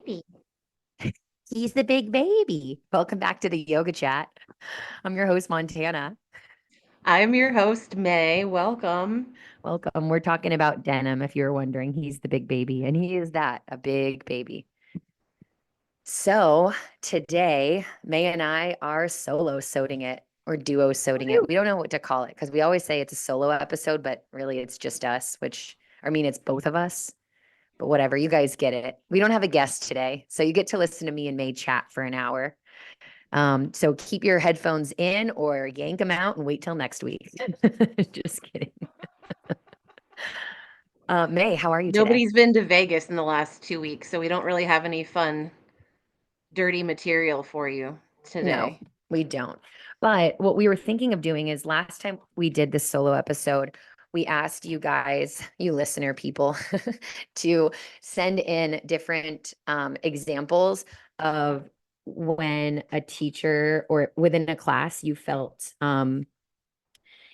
baby. He's the big baby. Welcome back to the yoga chat. I'm your host, Montana. I'm your host, May. Welcome. Welcome. We're talking about denim. If you're wondering, he's the big baby, and he is that a big baby. So today, May and I are solo soding it or duo soding it. Woo. We don't know what to call it because we always say it's a solo episode, but really it's just us, which I mean, it's both of us, but whatever. You guys get it. We don't have a guest today. So you get to listen to me and May chat for an hour. So keep your headphones in or yank them out and wait till next week. Just kidding. May, how are you today? Nobody's been to Vegas in the last 2 weeks, so we don't really have any fun, dirty material for you No, today. we don't. But what we were thinking of doing is last time we did this solo episode, we asked you guys, you listener people, to send in different examples of when a teacher or within a class you felt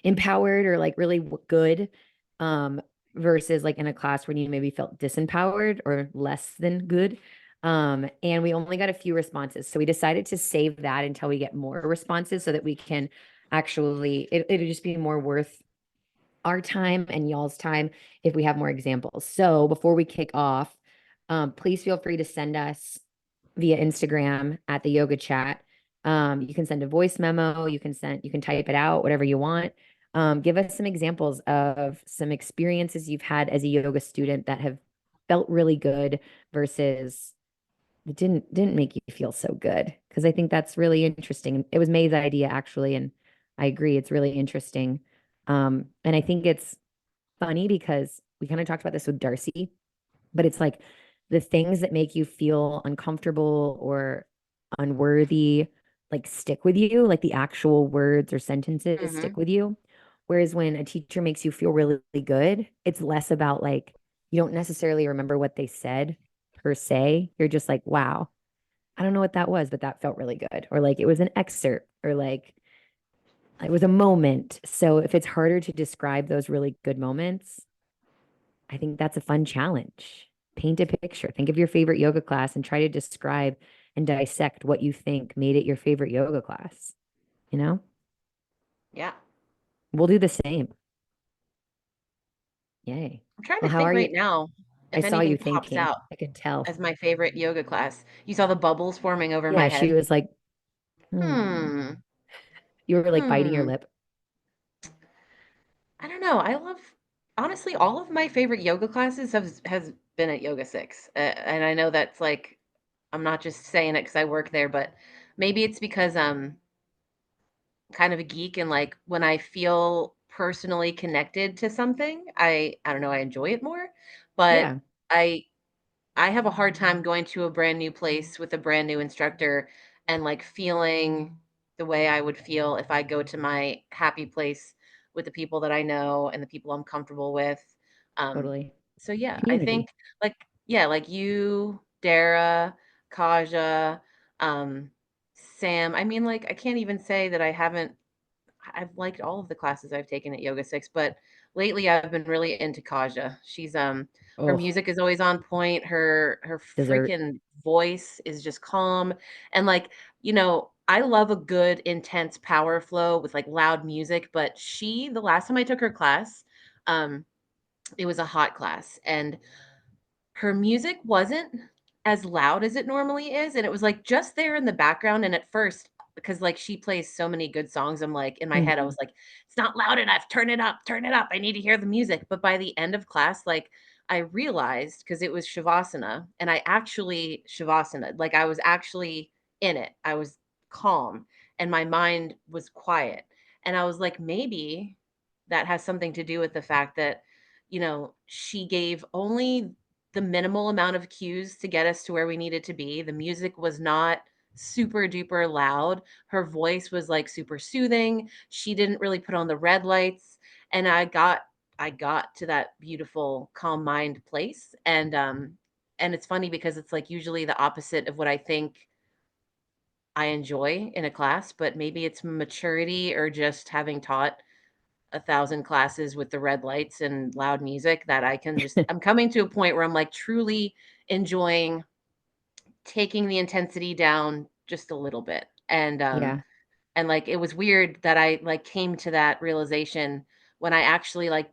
empowered or like really good um versus like in a class when you maybe felt disempowered or less than good. And we only got a few responses, so we decided to save that until we get more responses so that we can actually it'll just be more worth our time and y'all's time if we have more examples. So before we kick off, please feel free to send us via Instagram at the yoga chat. You can send a voice memo, you can type it out, whatever you want. Give us some examples of some experiences you've had as a yoga student that have felt really good versus it didn't make you feel so good. Because I think that's really interesting. It was May's idea actually, and I agree, it's really interesting. And I think it's funny because we kind of talked about this with Darcy, but it's like the things that make you feel uncomfortable or unworthy, like stick with you, like the actual words or sentences Hmm. stick with you. Whereas when a teacher makes you feel really, really good, it's less about like you don't necessarily remember what they said per se. You're just like, wow, I don't know what that was, but that felt really good. Or like it was an excerpt or like it was a moment. So if it's harder to describe those really good moments, I think that's a fun challenge. Paint a picture. Think of your favorite yoga class and try to describe and dissect what you think made it your favorite yoga class. You know, Yeah. we'll do the same. Yay. I'm trying to Well, how think are you? right now I if saw anything you pops thinking. out I could tell. as my favorite yoga class. You saw the bubbles forming over my Yeah, she head. was like, hmm. Hmm. You were like biting your Hmm. lip. I don't know. Honestly, all of my favorite yoga classes has been at Yoga Six, and I know that's like I'm not just saying it because I work there, but maybe it's because kind of a geek and like when I feel personally connected to something, I don't know, I enjoy it more. But Yeah, I I have a hard time going to a brand new place with a brand new instructor and like feeling the way I would feel if I go to my happy place with the people that I know and the people I'm comfortable with. Um, totally. so yeah, I think Community. like yeah, like you, Dara, Kaja, um, Sam. I mean, like I can't even say that I've liked all of the classes I've taken at Yoga Six, but lately I've been really into Kaja. Her Oh, music is always on point. Her dessert. freaking voice is just calm and like, I love a good intense power flow with like loud music, but the last time I took her class, um it was a hot class and her music wasn't as loud as it normally is, and it was, like, just there in the background, and at first because, like, she plays so many good songs, I'm like in my head, I Mhm. was like, "It's not loud enough, turn it up, I need to hear the music," but by the end of class, like, I realized because it was Shavasana, and I actually Shavasana, like, I was actually in it, I was calm, and my mind was quiet, and I was like, "Maybe that has something to do with the fact that, she gave only the minimal amount of cues to get us to where we needed to be. The music was not super duper loud. Her voice was like super soothing. She didn't really put on the red lights and I got to that beautiful calm mind place and it's funny because it's like usually the opposite of what I think I enjoy in a class, but maybe it's maturity or just having taught 1,000 classes with the red lights and loud music that I'm coming to a point where I'm like truly enjoying taking the intensity down just a little bit. Yeah. And like it was weird that I like came to that realization when I actually like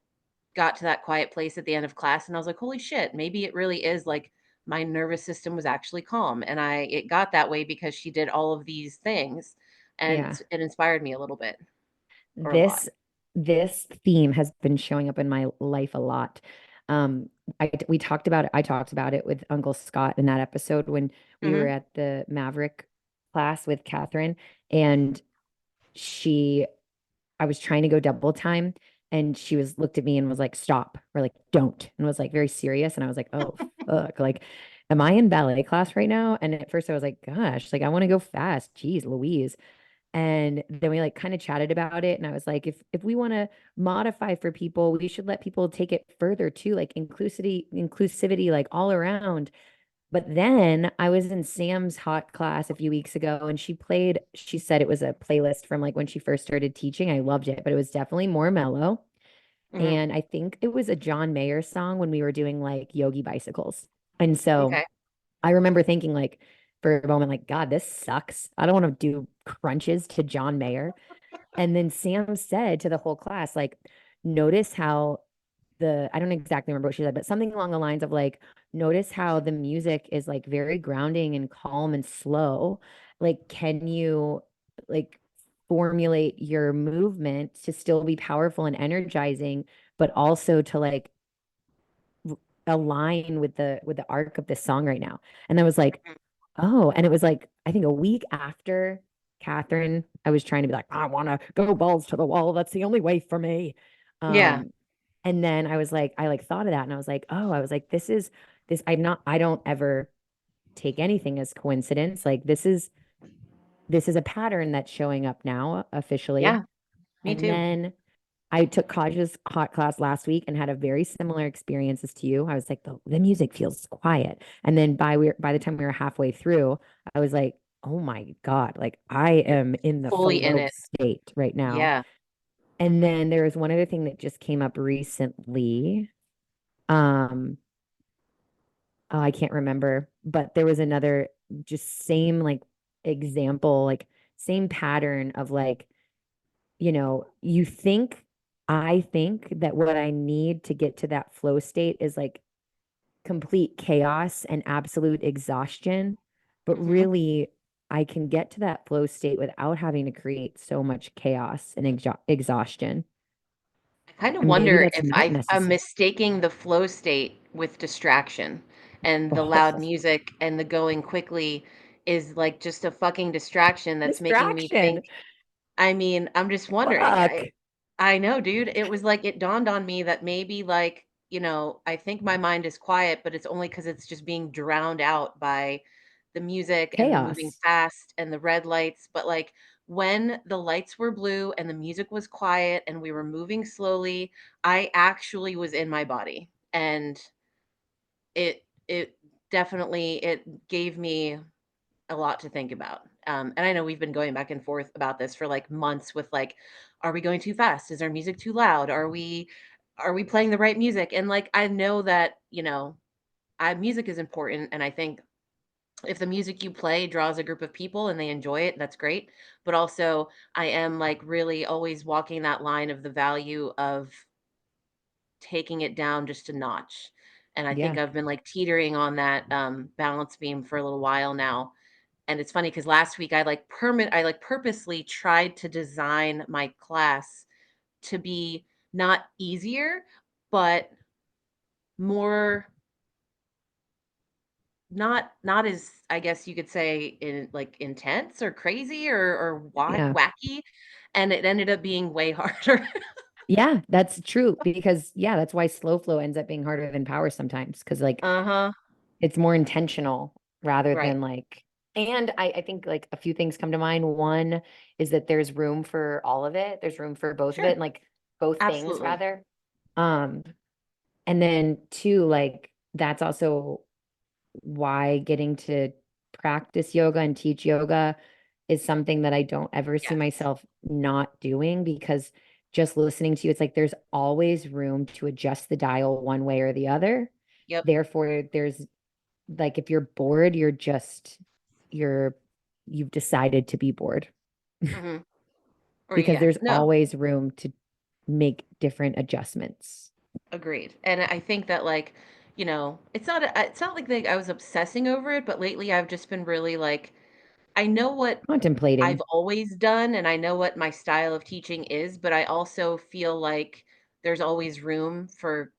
got to that quiet place at the end of class and I was like, "Holy shit, maybe it really is like my nervous system was actually calm." And I it got that way because she did all of these things and Yeah. it inspired me a little bit or a lot. This this theme has been showing up in my life a lot. Um, we talked about it. I talked about it with Uncle Scott in that episode when we were Mhm. at the Maverick class with Catherine, and she I was trying to go double time, and she was looked at me and was like, "Stop," or like, "Don't," and was like very serious. And I was like, "Oh, fuck!" Like, am I in ballet class right now? And at first I was like, "Gosh, like I want to go fast." Jeez, Louise. And then we like kind of chatted about it. And I was like, if we want to modify for people, we should let people take it further too, like inclusivity, like all around. But then I was in Sam's hot class a few weeks ago and she said it was a playlist from like when she first started teaching. I loved it, but it was definitely more mellow. Mhm. And I think it was a John Mayer song when we were doing like Yogi Bicycles. And so Okay. I remember thinking like for a moment, like, God, this sucks. I don't want to do crunches to John Mayer. And then Sam said to the whole class, like, notice how I don't exactly remember what she said, but something along the lines of like, notice how the music is like very grounding and calm and slow. Like, can you like formulate your movement to still be powerful and energizing, but also to like align with the arc of this song right now? And I was like, Mhm. oh, and it was like, I think a week after Catherine, I was trying to be like, I want to go balls to the wall. That's the only way for me. Yeah. Um, and then I like thought of that and I was like, oh, I was like, I don't ever take anything as coincidence. Like this is a pattern that's showing up now officially. Yeah, me And too. then I took Kaj's hot class last week and had a very similar experiences to you. I was like, the music feels quiet. And then by the time we were halfway through, I was like, oh my God, like I You're am in the fully in flow it. state right now. Yeah. And then there was one other thing that just came up recently. Um, oh, I can't remember, but there was another just same like example, like same pattern of like, I think that what I need to get to that flow state is like complete chaos and absolute exhaustion. But Mhm. really, I can get to that flow state without having to create so much chaos and exhaustion. I kind of And maybe wonder that's if not I'm necessary. mistaking the flow state with distraction and the loud Oh, music and the going quickly is like just a fucking distraction that's making me think. distraction. I mean, I'm just wondering. Fuck. I know, dude. It was like it dawned on me that maybe like, I think my mind is quiet, but it's only because it's just being drowned out by the music and the moving Chaos. fast and the red lights. But like when the lights were blue and the music was quiet and we were moving slowly, I actually was in my body. And it definitely it gave me a lot to think about. And I know we've been going back and forth about this for like months with like, are we going too fast? Is our music too loud? Are we playing the right music? And like I know that, music is important. And I think if the music you play draws a group of people and they enjoy it, that's great. But also I am like really always walking that line of the value of taking it down just a notch. And I think Yeah. I've been like teetering on that balance beam for a little while now, and it's funny because last week I like purposely tried to design my class to be not easier, but more not as I guess you could say in like intense or crazy or Yeah. wacky. And it ended up being way harder. Yeah, that's true because yeah, that's why slow flow ends up being harder than power sometimes because like Uh-huh. it's more intentional rather Right. than like and I think like a few things come to mind. One is that there's room for all of it. There's room for both of it Sure. and like both things Absolutely. rather. Um and then two, like that's also why getting to practice yoga and teach yoga is something that I don't ever see Yes. myself not doing because just listening to you, it's like there's always room to adjust the dial one way or the other. Yep. Therefore, there's like if you're bored, you're you've decided to be bored Mhm. Or because yeah. there's No, always room to make different adjustments. agreed. And I think that like, it's not like I was obsessing over it, but lately I've just been really like I know what I've Contemplating. always done and I know what my style of teaching is, but I also feel like there's always room for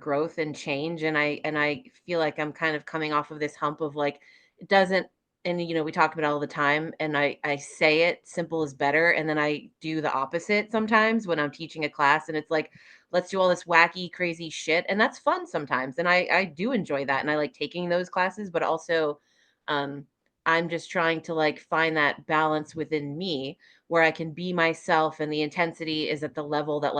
growth and change and I feel like I'm kind of coming off of this hump of like it doesn't and we talk about it all the time and I say it simple is better and then I do the opposite sometimes when I'm teaching a class and it's like let's do all this wacky crazy shit and that's fun sometimes and I do enjoy that and I like taking those classes but also um I'm just trying to like find that balance within me where I can be myself and the intensity is at the level that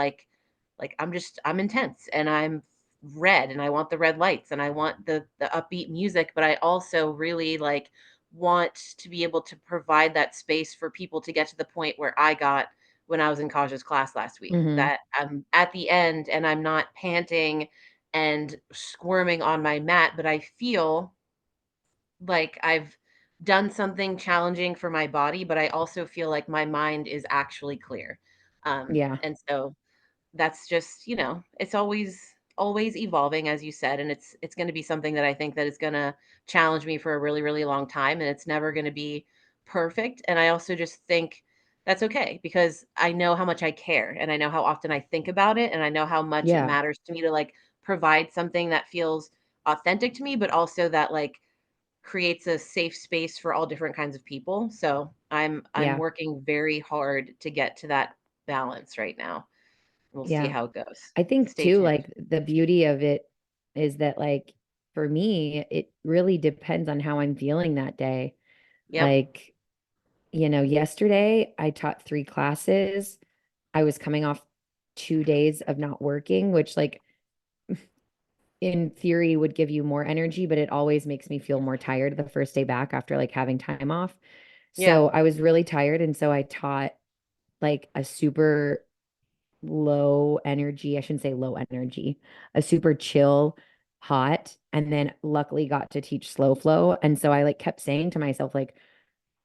I'm intense and I'm red and I want the red lights and I want the upbeat music, but I also really like want to be able to provide that space for people to get to the point where I got when I was in Kaj's class last week. Hmm. That I'm at the end and I'm not panting and squirming on my mat, but I feel like I've done something challenging for my body, but I also feel like my mind is actually clear. Yeah. And so that's just, it's always evolving as you said and it's going to be something that I think that is going to challenge me for a really really long time and it's never going to be perfect and I also just think that's okay because I know how much I care and I know how often I think about it and I know how much it Yeah. matters to me to like provide something that feels authentic to me but also that like creates a safe space for all different kinds of people. So I'm Yeah. working very hard to get to that balance right now. We'll see Yeah. how it goes. I think Stay too, tuned. like the beauty of it is that like for me, it really depends on how I'm feeling that day. Yep. Like, yesterday I taught 3 classes. I was coming off 2 days of not working, which like in theory would give you more energy, but it always makes me feel more tired the first day back after like having time off. Yeah. So I was really tired. And so I taught like a super low energy, I shouldn't say low energy, a super chill, hot, and then luckily got to teach slow flow. And so I like kept saying to myself, like,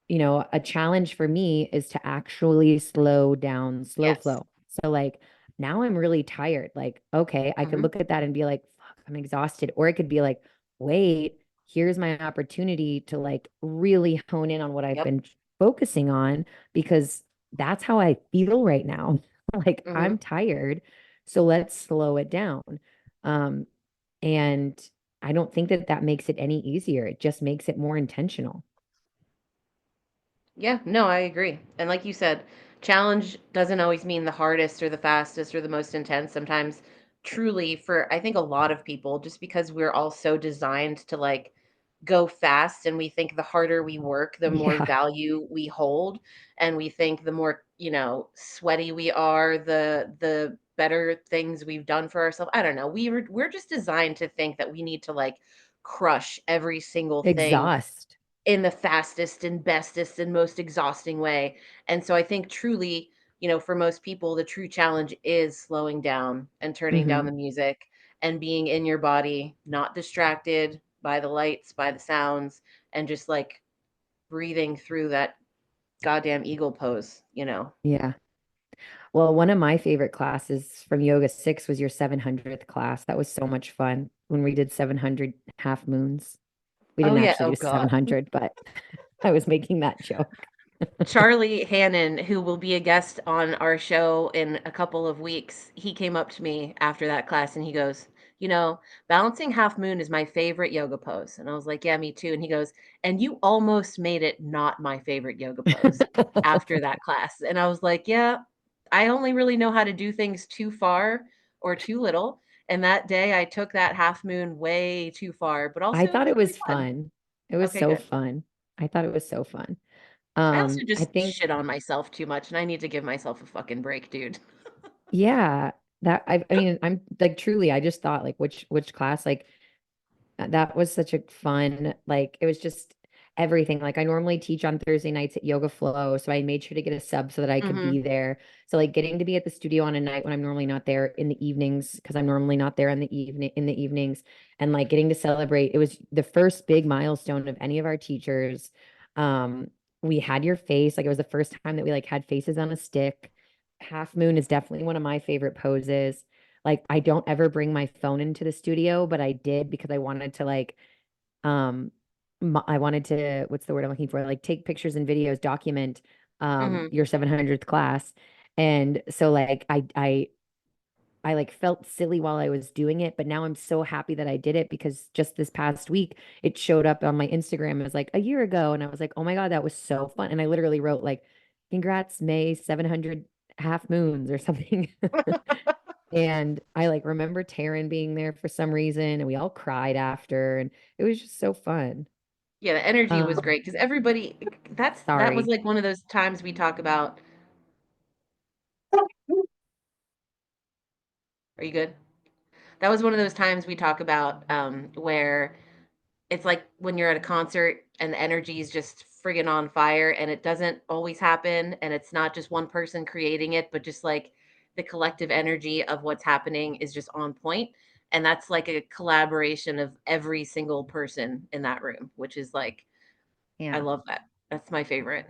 a challenge for me is to actually slow down slow Yes. flow. So like now I'm really tired. Like, okay, I could Mhm. look at that and be like, fuck, I'm exhausted. Or it could be like, wait, here's my opportunity to like really hone in on what I've Yep. been focusing on because that's how I feel right now. Like Mhm. I'm tired. So let's slow it down. Um, and I don't think that that makes it any easier. It just makes it more intentional. Yeah, no, I agree. And like you said, challenge doesn't always mean the hardest or the fastest or the most intense. Sometimes truly for I think a lot of people just because we're all so designed to like go fast and we think the harder we work, the more Yeah, value we hold and we think the more, sweaty we are, the better things we've done for ourselves. I don't know. We're just designed to think that we need to like crush every single thing exhaust. in the fastest and bestest and most exhausting way. And so I think truly, for most people, the true challenge is slowing down and turning down Hmm. the music and being in your body, not distracted by the lights, by the sounds, and just like breathing through that goddamn eagle pose. Yeah. Well, one of my favorite classes from Yoga 6 was your 700th class. That was so much fun when we did 700 half moons. We Oh didn't yeah, actually oh do god. 700, but I was making that joke. Charlie Hannon, who will be a guest on our show in a couple of weeks, he came up to me after that class and he goes, balancing half moon is my favorite yoga pose. And I was like, yeah, me too. And he goes, and you almost made it not my favorite yoga pose after that class. And I was like, yeah, I only really know how to do things too far or too little. And that day I took that half moon way too far, but I also it thought was it really was fun. fun. It was Okay, so good. fun. I thought it was so fun. I also I just think, shit on myself too much, and I need to give myself a fucking break, dude. yeah, I mean, I'm like truly, I just thought like which class, like that was such a fun, like it was just everything. Like I normally teach on Thursday nights at Yoga Flow, so I made sure to get a sub so that I could Mhm. be there. So like getting to be at the studio on a night when I'm normally not there in the evenings because I'm normally not there in the evenings and like getting to celebrate. It was the first big milestone of any of our teachers. Um we had your face, like it was the first time that we like had faces on a stick. Half moon is definitely one of my favorite poses. Like I don't ever bring my phone into the studio, but I did because I wanted to like um I wanted to, what's the word I'm looking for? Like take pictures and videos, document Mhm. your 700th class. And so like I like felt silly while I was doing it, but now I'm so happy that I did it because just this past week it showed up on my Instagram as like a year ago and I was like, "Oh my God, that was so fun." And I literally wrote like, "Congrats, May 700 half moons" or something. And I like remember Taryn being there for some reason and we all cried after and it was just so fun. Yeah, the energy was Um, great because everybody that was sorry. like one of those times we talk about. Are you good? That was one of those times we talk about, where it's like when you're at a concert and the energy is just friggin' on fire, and it doesn't always happen, and it's not just one person creating it, but just, like, the collective energy of what's happening is just on point, and that's like a collaboration of every single person in that room, which is, like, I Yeah. love that. That's my favorite.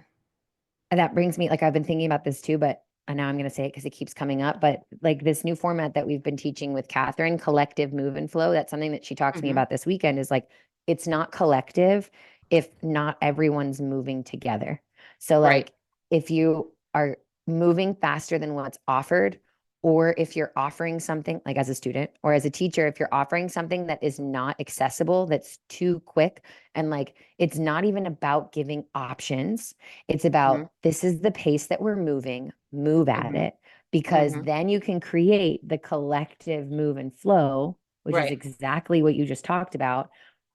And that brings me, like, I've been thinking about this too, but now I'm going to say it because it keeps coming up. But like this new format that we've been teaching with Catherine, collective move and flow, that's something that she talked to me Mhm. about this weekend is like, it's not collective if not everyone's moving together. So, Right. like, if you are moving faster than what's offered, or if you're offering something like as a student or as a teacher, if you're offering something that is not accessible, that's too quick, and like it's not even about giving options, it's Mhm. about this is the pace that we're moving, move at Mhm. it, because Mhm. then you can create the collective move and flow, which is Right. exactly what you just talked about,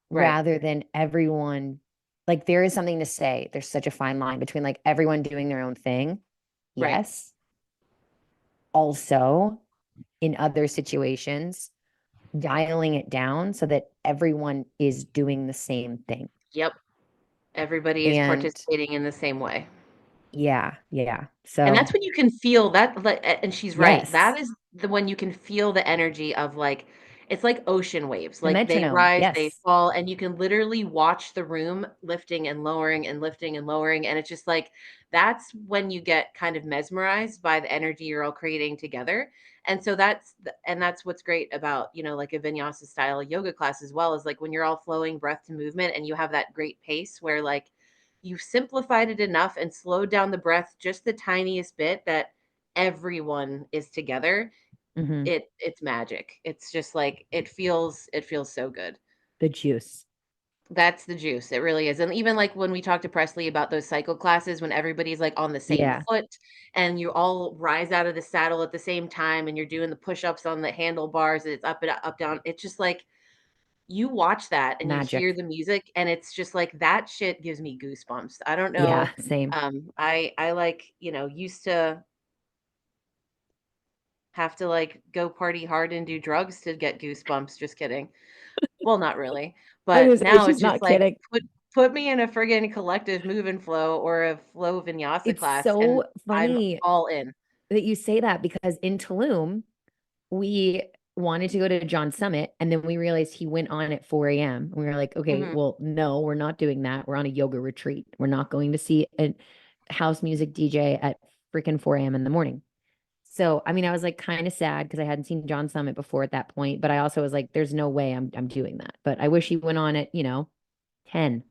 Right. rather than everyone. Like, there is something to say. There's such a fine line between like everyone doing their own thing. Right. Yes. Also, in other situations, dialing it down so that everyone is doing the same thing. Yep. Everybody is And participating in the same way. yeah, yeah. And So, that's when you can feel that, like, and she's right. yes, That is the when you can feel the energy of, like, it's like ocean waves, the like, they metronome. rise, they Yes. fall, and you can literally watch the room lifting and lowering and lifting and lowering, and it's just like, that's when you get kind of mesmerized by the energy you're all creating together, and so that's what's great about, like, a vinyasa style yoga class as well, is, like, when you're all flowing breath to movement and you have that great pace where, like, you've simplified it enough and slowed down the breath just the tiniest bit that everyone is together. Hmm. It's magic. It's just like it feels so good. The juice. That's the juice. It really is. And even like when we talked to Presley about those cycle classes when everybody's like on the same Yeah. foot and you all rise out of the saddle at the same time and you're doing the push-ups on the handlebars and it's up and up down. It's just like you watch that and you hear Magic. the music, and it's just like that shit gives me goosebumps. I don't Yeah. know, Same. I like, used to have to, like, go party hard and do drugs to get goosebumps, just kidding. Well, not really, I but was gonna say now she's it's just not like, kidding. put me in a friggin' collective move and flow or a flow vinyasa It's class, and so I'm funny all in. that you say that because in Tulum, we wanted to go to John Summit and then we realized he went on at 4 a.m. And we were like, okay, Mhm. well, no, we're not doing that. We're on a yoga retreat. We're not going to see a house music DJ at freaking 4 a.m. in the morning. So, I mean, I was like kind of sad because I hadn't seen John Summit before at that point, but I also was like, there's no way I'm doing that. But I wish he went on at, 10.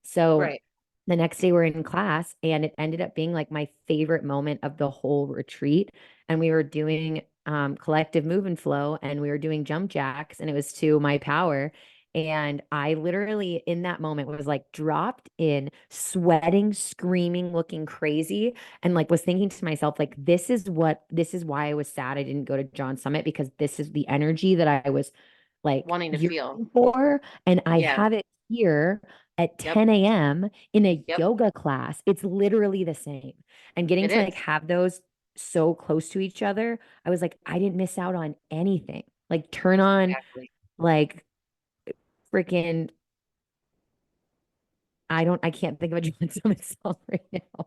So Right. the next day we're in class and it ended up being like my favorite moment of the whole retreat. And we were doing collective move and flow and we were doing jump jacks and it was to my power. And I literally in that moment was like dropped in, sweating, screaming, looking crazy, and like was thinking to myself, like, this is why I was sad I didn't go to John Summit because this is the energy that I was like Wanting to feel. yearning for. And I Yeah. have it here at Yep. 10 a.m. in a Yep. yoga class. It's literally the same. And getting It to like is. have those so close to each other, I was like, I didn't miss out on anything. Like turn on Exactly. like freaking, I can't think of a John Summit song right now.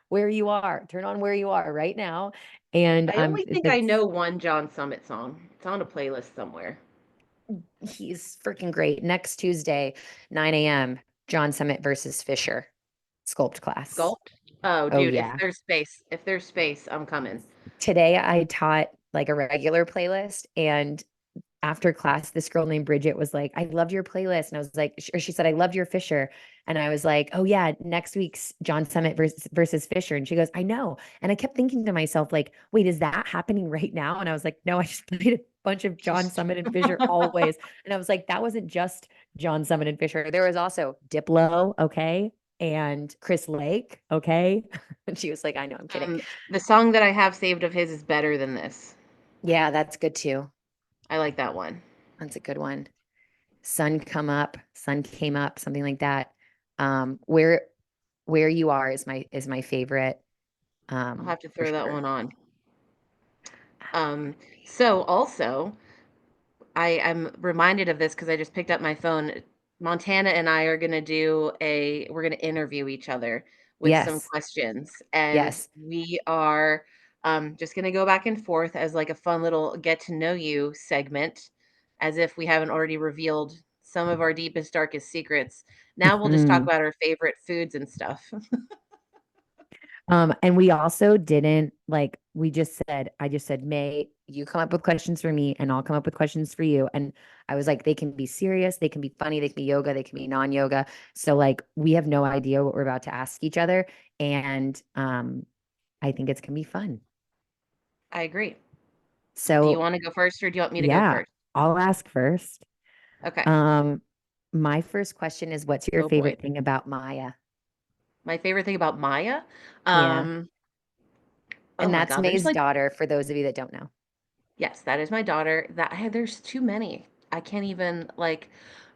Where you are, turn on Where You Are right now. And I only think I that's know one John Summit song. It's on a playlist somewhere. he's freaking great. Next Tuesday, 9 a.m., John Summit versus Fisher sculpt class. Sculpt? Oh, Oh dude, yeah. if there's space, I'm coming. Today I taught like a regular playlist, and after class, this girl named Bridget was like, I loved your playlist. And I was like, or she said, I loved your Fisher. And I was like, oh, yeah, next week's John Summit versus Fisher. And she goes, I know. And I kept thinking to myself, like, wait, is that happening right now? And I was like, no, I just played a bunch of John Just Summit and Fisher always. And I was like, that wasn't just John Summit and Fisher. There was also Diplo, okay, and Chris Lake, okay. And she was like, I know, I'm kidding. the song that I have saved of his is Better Than This. Yeah, that's good too. I like that one. That's a good one. Sun came up, something like that. Where you are is my favorite, I'll have to for throw that sure. one on. Um, so also, I am reminded of this because I just picked up my phone. Montana and I are gonna we're gonna interview each other with some Yes, questions, and yes. we are just gonna go back and forth as like a fun little get to know you segment, as if we haven't already revealed some of our deepest, darkest secrets. Now we'll just talk Mhm. about our favorite foods and stuff. And we also didn't like, I just said, May, you come up with questions for me and I'll come up with questions for you. And I was like, they can be serious, they can be funny, they can be yoga, they can be non-yoga. So like we have no idea what we're about to ask each other. And I think it's gonna be fun. I agree. Do you So want to go first, or do you want me to go yeah, first? I'll ask first. Okay. Um, my first question is, what's your Oh boy. favorite thing about Maya? My favorite thing about Maya, Yeah. um, oh And my that's God, there's May's like daughter, for those of you that don't know. yes, that is my daughter. There's too many. I can't even like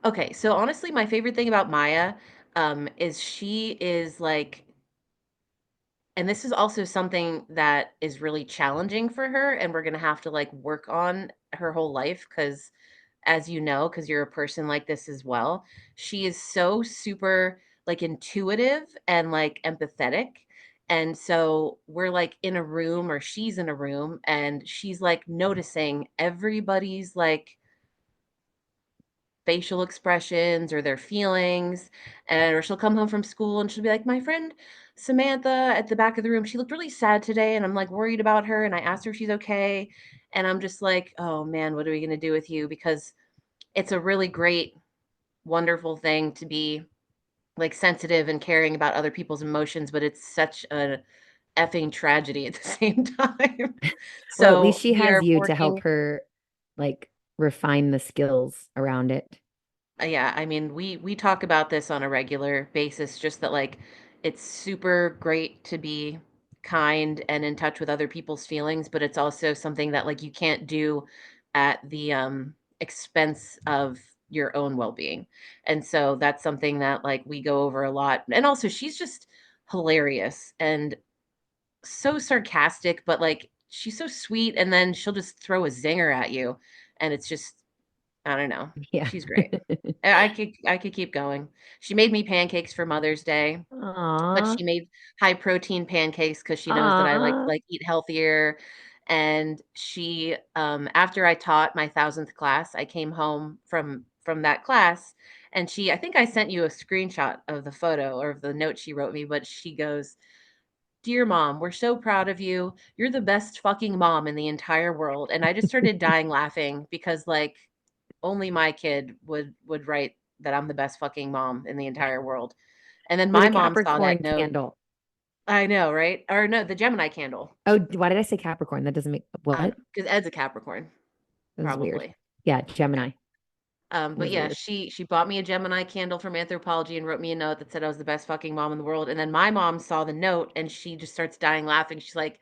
okay, so honestly, my favorite thing about Maya, is she is like and this is also something that is really challenging for her, and we're gonna have to like work on her whole life because as you know, because you're a person like this as well, she is so super like intuitive and like empathetic. And so we're like in a room or she's in a room and she's like noticing everybody's like facial expressions or their feelings. And or she'll come home from school and she'll be like, my friend Samantha at the back of the room, she looked really sad today. And I'm like worried about her. And I asked her if she's okay. And I'm just like, oh man, what are we going to do with you? Because it's a really great, wonderful thing to be like sensitive and caring about other people's emotions, but it's such a effing tragedy at the same time. Well, at least So she we has are you to help working. her like refine the skills around it. Yeah, I mean, we talk about this on a regular basis, just that like it's super great to be kind and in touch with other people's feelings, but it's also something that like you can't do at the expense of your own well-being. And so that's something that like we go over a lot. And also she's just hilarious and so sarcastic, but like she's so sweet and then she'll just throw a zinger at you and it's just I don't know. Yeah. She's great. I could keep going. She made me pancakes for Mother's Day, but Aw. she made high protein pancakes because she knows that I Aw. like eat healthier. And she after I taught my 1,000th class, I came home from that class and I think I sent you a screenshot of the photo or of the note she wrote me, but she goes, "Dear mom, we're so proud of you. You're the best fucking mom in the entire world." And I just started dying laughing because like only my kid would write that I'm the best fucking mom in the entire world. And then With my a mom saw that Capricorn note. candle. I know, right? Or no, the Gemini candle. Oh, why did I say Capricorn? That doesn't make what? Because Ed's a Capricorn, That was weird. probably. Yeah, Yeah. Gemini. It But was yeah, weird. she bought me a Gemini candle from Anthropology and wrote me a note that said I was the best fucking mom in the world. And then my mom saw the note and she just starts dying laughing. She's like,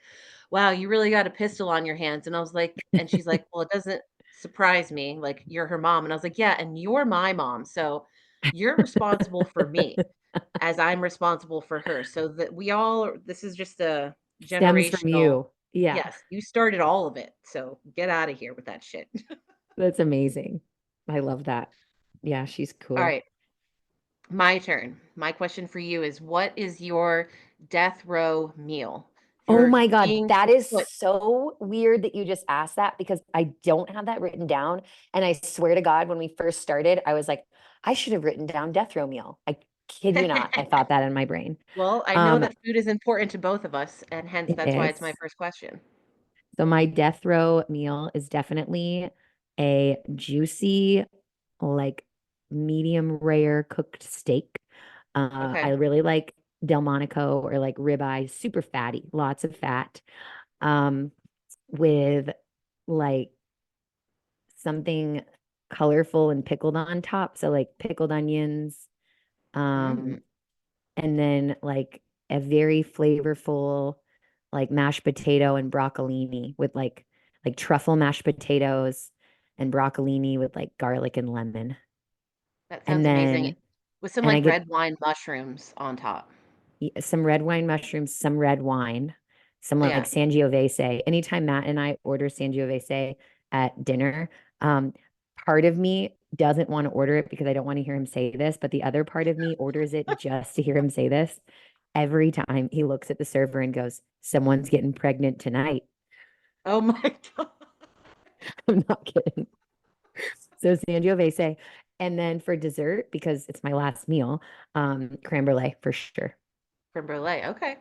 "Wow, you really got a pistol on your hands." And I was like, and she's like, "Well, it doesn't surprise me. Like you're her mom." And I was like, "Yeah, and you're my mom, so you're responsible for me as I'm responsible for her. So that we all this is just a Stems from generational. you. Yeah, Yes, you started all of it. So get out of here with that shit." that's amazing. I love that. Yeah, she's All cool. right. My turn. My question for you is what is your death row meal? If Oh you're my God, being that is put so weird that you just asked that because I don't have that written down. And I swear to God, when we first started, I was like, I should have written down death row meal. I kid you not. I thought that in my brain. Well, I know Um, that food is important to both of us, and hence it that's why it's my is. first question. So my death row meal is definitely a juicy, like medium rare cooked steak. I Okay. really like Delmonico or like ribeye, super fatty, lots of fat. Um, with like something colorful and pickled on top. So like pickled onions, Mm, um, and then like a very flavorful like mashed potato and broccolini with like truffle mashed potatoes and broccolini with like garlic and lemon. that And sounds amazing. then With some and I like get red wine mushrooms on top. some red wine mushrooms, some red wine, some like Yeah. Sangiovese. Anytime Matt and I order Sangiovese at dinner, um, part of me doesn't want to order it because I don't want to hear him say this, but the other part of me orders it just to hear him say this. Every time he looks at the server and goes, "Someone's getting pregnant tonight." Oh my God. I'm not kidding. So Sangiovese. And then for dessert, because it's my last meal, creme brulee for sure. Creme brulee. Okay.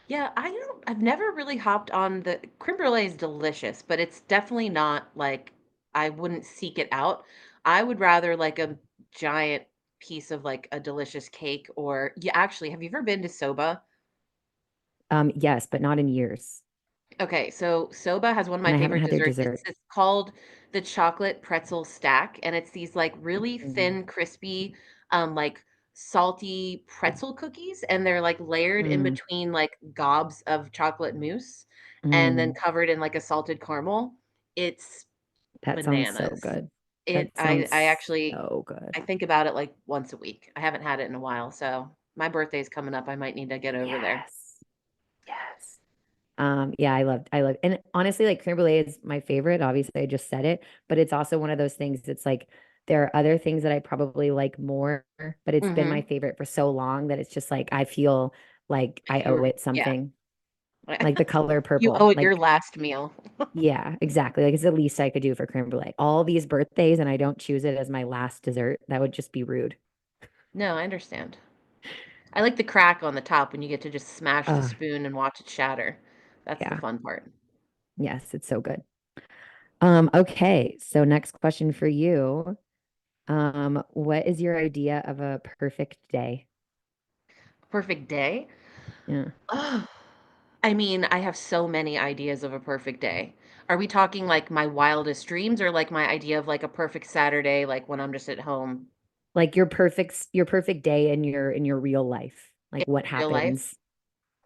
Yeah, I've never really hopped on the creme brulee is delicious, but it's definitely not like I wouldn't seek it out. I would rather like a giant piece of like a delicious cake or yeah, actually, have you ever been to Soba? Yes, but not in years. Okay, so Soba has one of my And I haven't favorite had their desserts. dessert. It's called the chocolate pretzel stack, and it's these like really Mm, thin, crispy, like salty pretzel cookies, and they're like layered in mm, between like gobs of chocolate mousse, and then mm. covered in like a salted caramel. It's That sounds so bananas. good. It That I sounds actually so good. I think about it like once a week. I haven't had it in a while, so my birthday's coming up. I might need to get over there. Yes. Yes. Yeah, I love, and honestly, like creme brulee is my favorite. Obviously, I just said it, but it's also one of those things that's like there are other things that I probably like more, but it's been my Mhm. favorite for so long that it's just like I feel like Like I owe you're it yeah. something. Like the color You owe purple. it your Like, last meal. yeah, exactly. Like it's the least I could do for creme brulee. All these birthdays and I don't choose it as my last dessert. That would just be rude. No, I understand. I like the crack on the top when you get to just smash the Uh, spoon and watch it shatter. That's the yeah. fun part. Yes, it's so good. Okay. So next question for you. What is your idea of a perfect day? Perfect day? Yeah. Oh, I mean, I have so many ideas of a perfect day. Are we talking like my wildest dreams or like my idea of like a perfect Saturday, like when I'm just at home Like your perfect day in your real life. in Like what real life? happens?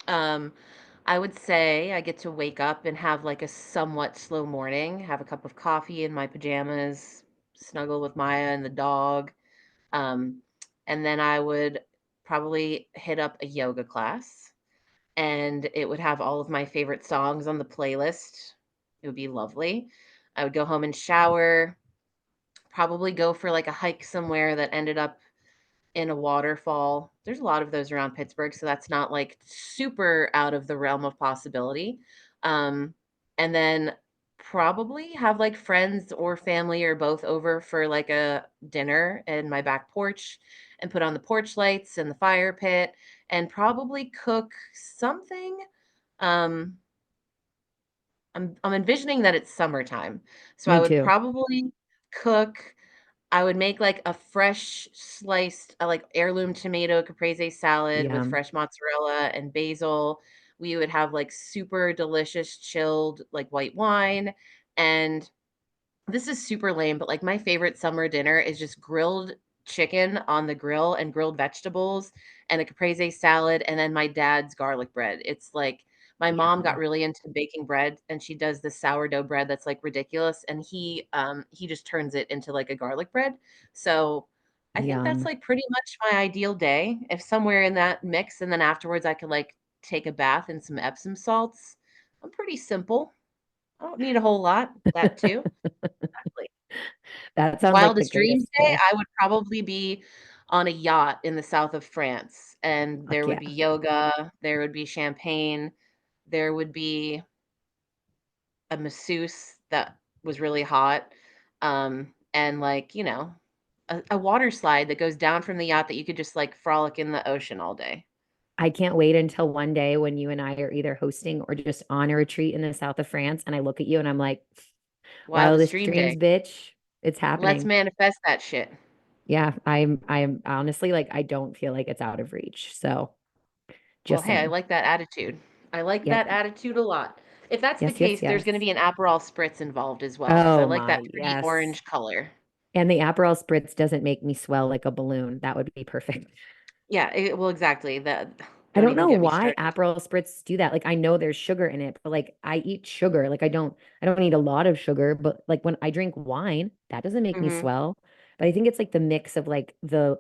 Um, I would say I get to wake up and have like a somewhat slow morning, have a cup of coffee in my pajamas, snuggle with Maya and the dog. Um, and then I would probably hit up a yoga class and it would have all of my favorite songs on the playlist. It would be lovely. I would go home and shower, probably go for like a hike somewhere that ended up in a waterfall. There's a lot of those around Pittsburgh, so that's not like super out of the realm of possibility. Um, and then probably have like friends or family or both over for like a dinner in my back porch and put on the porch lights and the fire pit and probably cook something. Um, I'm envisioning that it's summertime. So I Me would too. probably cook I would make, like, a fresh sliced, like, heirloom tomato caprese salad with Yum. fresh mozzarella and basil. We would have, like, super delicious chilled, like, white wine, and this is super lame, but, like, my favorite summer dinner is just grilled chicken on the grill and grilled vegetables and a caprese salad and then my dad's garlic bread. It's like my mom got Yum. really into baking bread, and she does this sourdough bread that's, like, ridiculous, and he just turns it into, like, a garlic bread. So, I think that's, Yum. like, pretty much my ideal day. If somewhere in that mix and then afterwards I could, like, take a bath in some Epsom salts. I'm pretty simple. I don't need a whole lot. That too. Exactly. That sounds like the Wildest dreams greatest day, day. I would probably be on a yacht in the south of France, and Fuck there would yeah. be yoga, there would be champagne, there would be a masseuse that was really hot, and, like, a water slide that goes down from the yacht that you could just, like, frolic in the ocean all day. I can't wait until one day when you and I are either hosting or just on a retreat in the south of France. And I look at you and I'm like, Wildest wildest dream dreams, day. bitch. It's Let's happening. manifest that shit. Yeah, I'm honestly like, I don't feel like it's out of reach. So Well, just hey, I saying. like that attitude. I like Yep. that attitude a lot. If that's the Yes, yes, case, there's gonna yes. be an Aperol Spritz involved as well, because I Oh like my, that pretty yes. orange color. And the Aperol spritz doesn't make me swell like a balloon. That would be perfect. Yeah, well, exactly, I don't don't even know get me why started. Aperol spritz do that. Like I know there's sugar in it, but like I eat sugar. Like I don't need a lot of sugar, but like when I drink wine, that doesn't make me Mhm. swell. But I think it's like the mix of like the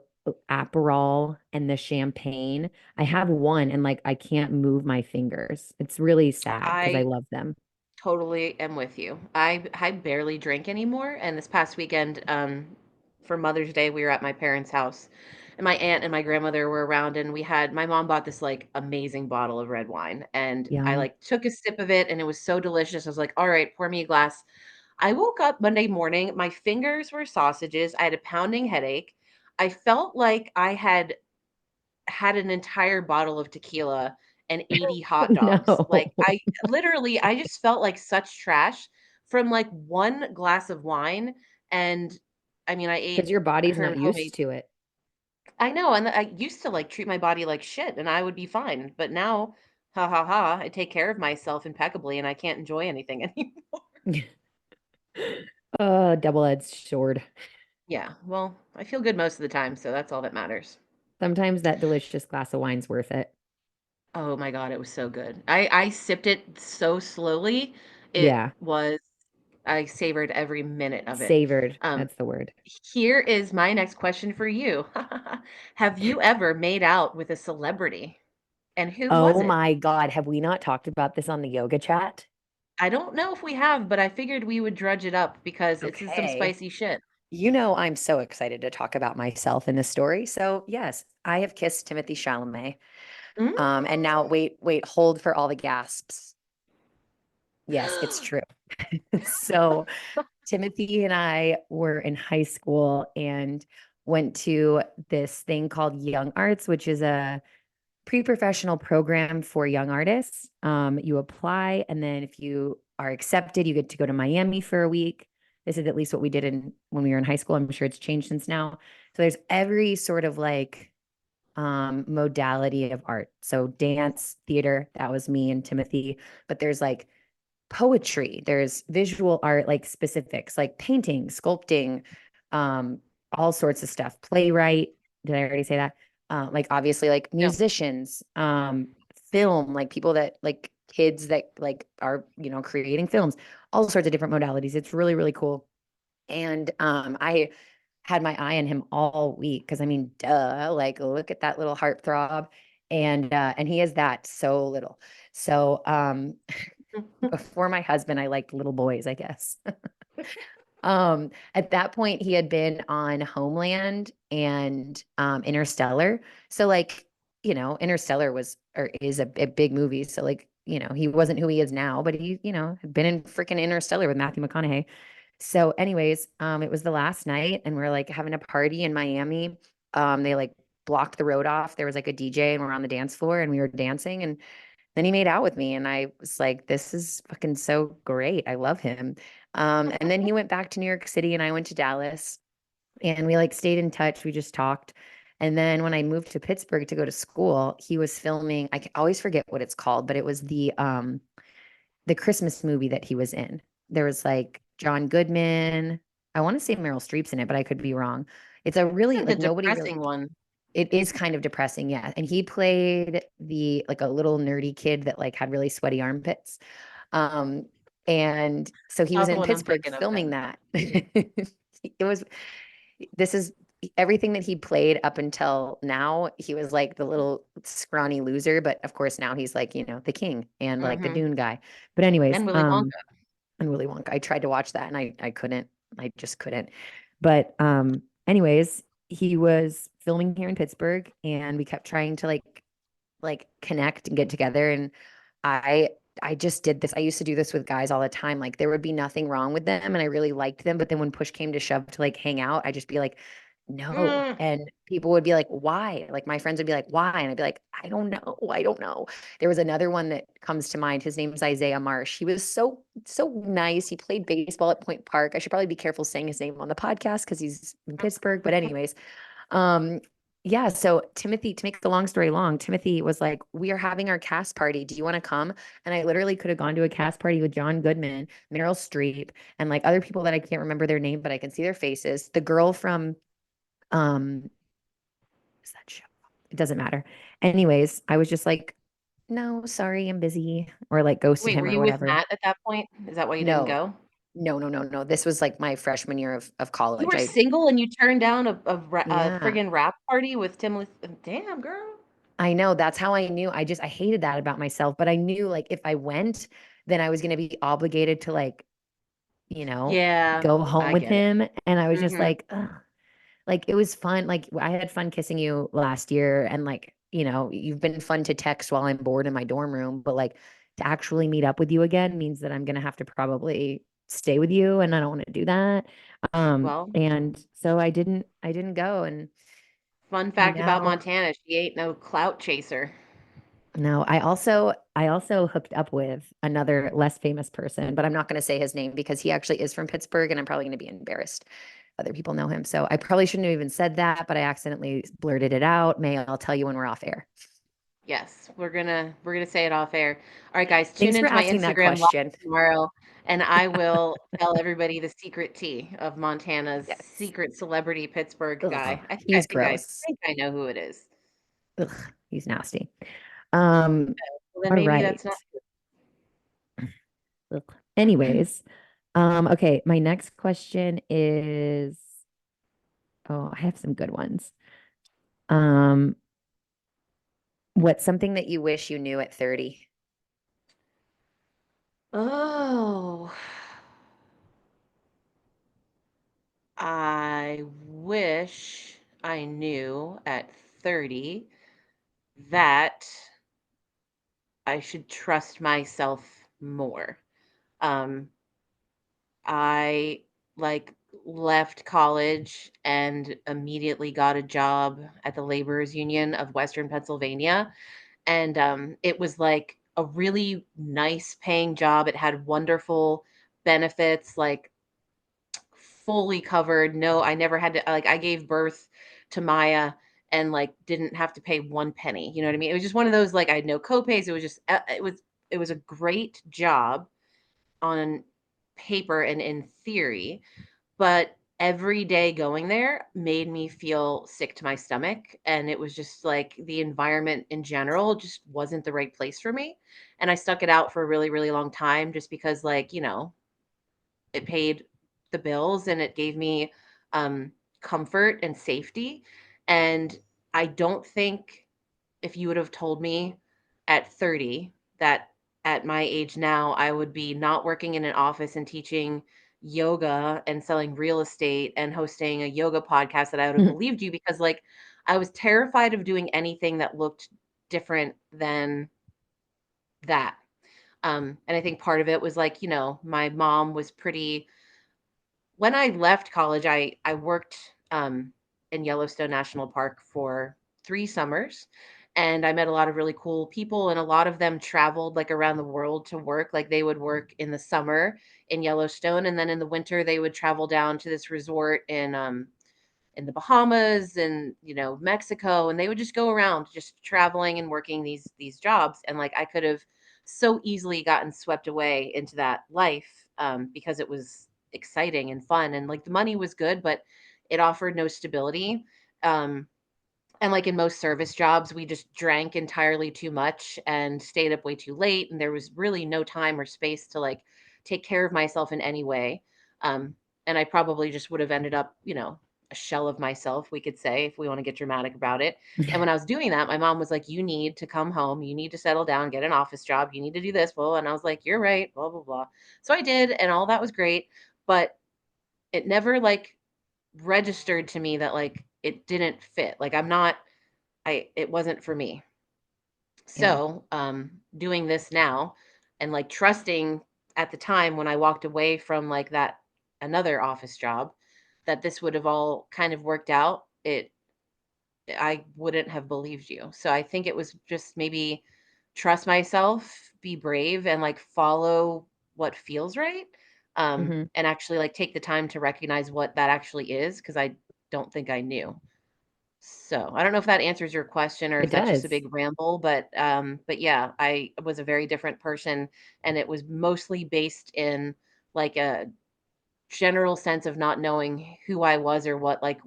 Aperol and the champagne. I have one and like I can't move my fingers. It's really sad because I I love them. totally am with you. I barely drink anymore, and this past weekend, for Mother's Day, we were at my parents' house, and my aunt and my grandmother were around, and my mom bought this, like, amazing bottle of red wine, and I, Yum. like, took a sip of it, and it was so delicious. I was like, "Alright, pour me a glass." I woke up Monday morning, my fingers were sausages, I had a pounding headache. I felt like I had an entire bottle of tequila and 80 hot dogs. Like, No, I just felt like such trash from, like, 1 glass of wine, and, I mean, I because ate your body's her not homemade. used to it. I know, and I used to, like, treat my body like shit, and I would be fine, but now, ha, ha, ha, I take care of myself impeccably, and I can't enjoy anything anymore. Double-edged sword. Yeah, well, I feel good most of the time, so that's all that matters. Sometimes that delicious glass of wine's worth it. Oh my god, it was so good. I sipped it so slowly, it Yeah, was I savored every minute of it. savored. Um, That's the word. Here is my next question for you. Have you ever made out with a celebrity? And who was Oh it? my God. Have we not talked about this on the yoga chat? I don't know if we have, but I figured we would drudge it up because it's some Okay. spicy shit. You know, I'm so excited to talk about myself in this story. So, yes, I have kissed Timothy Chalamet. Mm. And now, wait, hold for all the gasps. Yes, it's true. So, Timothy and I were in high school and went to this thing called Young Arts, which is a pre-professional program for young artists. You apply, and then if you are accepted, you get to go to Miami for a week. This is at least what we did in when we were in high school. I'm sure it's changed since now. So there's every sort of like modality of art. So dance, theater, that was me and Timothy. But there's like poetry, there's visual art, like specifics, like painting, sculpting, um, all sorts of stuff. Playwright, did I already say that? Like obviously like No. musicians, film, like people that like kids that like are, creating films, all sorts of different modalities. It's really, really cool. And I had my eye on him all week because I mean, duh, like look at that little heartthrob. And he is that so little. So before my husband, I liked little boys, I guess. At that point, he had been on Homeland and Interstellar. So, like, Interstellar was or is a big movie. So, like, he wasn't who he is now, but he, had been in freaking Interstellar with Matthew McConaughey. So, anyways, it was the last night, and we're like having a party in Miami. They like blocked the road off. There was like a DJ, and we're on the dance floor, and we were dancing, and then he made out with me, and I was like, this is fucking so great. I love him. And then he went back to New York City and I went to Dallas and we like stayed in touch. We just talked. And then when I moved to Pittsburgh to go to school, he was filming, always forget what it's called, but it was the Christmas movie that he was in. There was like John Goodman. I want to say Meryl Streep's in it, but I could be wrong. It's a really Isn't the like nobody really depressing one? it is kind of depressing, yeah. And he played the like a little nerdy kid that like had really sweaty armpits. Um, and so he was Not the in one I'm Pittsburgh thinking of filming then. that. It was this is everything that he played up until now. He was like the little scrawny loser, but of course now he's like, the king and like the Mhm. Dune guy. But anyways, And Willy Wonka. and Willy Wonka. I tried to watch that and I couldn't. I just couldn't. But anyways, he was filming here in Pittsburgh, and we kept trying to connect and get together. And I I just did this. I used to do this with guys all the time. Like there would be nothing wrong with them and I really liked them, but then when push came to shove to like hang out, I'd just be like, no. Mm. And people would be like, why? Like my friends would be like, why? And I'd be like, I don't know. I don't know. There was another one that comes to mind. His name's Isaiah Marsh. He was so nice. He played baseball at Point Park. I should probably be careful saying his name on the podcast because he's in Pittsburgh. But anyways, um, yeah, so Timothy, to make the long story long, Timothy was like, "We are having our cast party. Do you want to come?" And I literally could have gone to a cast party with John Goodman, Meryl Streep, and like other people that I can't remember their name, but I can see their faces. The girl from what is that show? It doesn't matter. Anyways, I was just like, "No, sorry, I'm busy," or like ghosted Wait, were him or you with whatever. Matt at that point? Is that why you didn't No, go? no. This was like my freshman year of You college. were I single and you turned down a Yeah. friggin' rap party with Tim Lis damn, girl. I know that's how I knew. I hated that about myself, but I knew like if I went, then I was going to be obligated to like, you know, Yeah, go home I with get it. him. And I was just Mhm. like, ugh. Like it was fun. Like I had fun kissing you last year, and like, you've been fun to text while I'm bored in my dorm room, but like to actually meet up with you again means that I'm going to have to probably stay with you, and I don't want to do that. Well, And so I didn't go, and fun fact about now Montana, she ain't no clout chaser. No, I also hooked up with another less famous person, but I'm not going to say his name because he actually is from Pittsburgh and I'm probably going to be embarrassed. Other people know him. So I probably shouldn't have even said that, but I accidentally blurted it out. May I'll tell you when we're off air. Yes, we're gonna say it off air. All right, guys, tune Thanks for into my asking that Instagram live question. tomorrow, and I will tell everybody the secret tea of Montana's Yes. secret celebrity Pittsburgh Ugh, guy. I think I he's think I gross. think I know who it is. Ugh, he's nasty. Um, Well, then all maybe right. that's not Ugh. Anyways, okay, my next question is, oh, I have some good ones. Um, what's something that you wish you knew at 30? Oh, I wish I knew at 30 that I should trust myself more. Um, I like left college and immediately got a job at the laborers union of Western Pennsylvania. And it was like a really nice paying job. It had wonderful benefits, like fully covered. No, I never had to like I gave birth to Maya and like didn't have to pay one penny. You know what I mean? It was just one of those like I had no copays. It was just it was a great job on paper and in theory, but every day going there made me feel sick to my stomach, and it was just like the environment in general just wasn't the right place for me, and I stuck it out for a really, really long time just because, like, it paid the bills and it gave me, comfort and safety, and I don't think if you would have told me at 30 that at my age now, I would be not working in an office and teaching yoga and selling real estate and hosting a yoga podcast, that I would have believed you, because like I was terrified of doing anything that looked different than that. And I think part of it was like, my mom was pretty when I left college, I worked in Yellowstone National Park for 3 summers, and I met a lot of really cool people, and a lot of them traveled like around the world to work. Like they would work in the summer in Yellowstone, and then in the winter they would travel down to this resort in the Bahamas and Mexico, and they would just go around just traveling and working these jobs, and like I could have so easily gotten swept away into that life, because it was exciting and fun, and like the money was good, but it offered no stability. um, and like in most service jobs, we just drank entirely too much and stayed up way too late. And there was really no time or space to like take care of myself in any way. Um, and I probably just would have ended up, a shell of myself, we could say, if we want to get dramatic about it. And when I was doing that, my mom was like, "You need to come home. You need to settle down, get an office job. You need to do this." Well, and I was like, "You're right, blah, blah, blah." So I did. And all that was great. But it never like registered to me that like it didn't fit. Like I'm not I it wasn't for me. Yeah. So, doing this now and like trusting at the time when I walked away from like that another office job that this would have all kind of worked out, I wouldn't have believed you. So I think it was just maybe trust myself, be brave and like follow what feels right. Hmm. And actually like take the time to recognize what that actually is because I don't think I knew. So, I don't know if that answers your question or if It that's just a does. big ramble, but yeah, I was a very different person, and it was mostly based in, like, a general sense of not knowing who I was or what, like,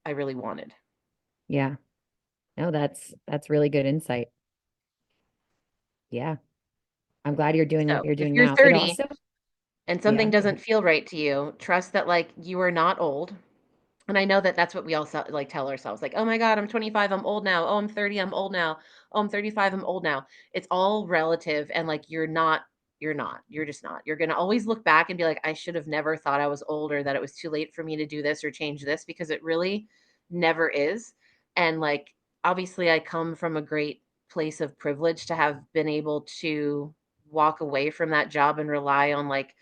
I really wanted. Yeah. No, that's really good insight. Yeah. I'm glad you're doing So, what you're if doing you're now. It 30 also, and yeah, something go ahead. doesn't feel right to you, trust that, like, you are not old. And I know that that's what we all like tell ourselves, like, "Oh my god, I'm 25, I'm old now. Oh, I'm 30, I'm old now. Oh, I'm 35, I'm old now." It's all relative and like you're not. You're just not. You're going to always look back and be like, "I should have never thought I was old or that it was too late for me to do this or change this," because it really never is. And like obviously I come from a great place of privilege to have been able to walk away from that job and rely on like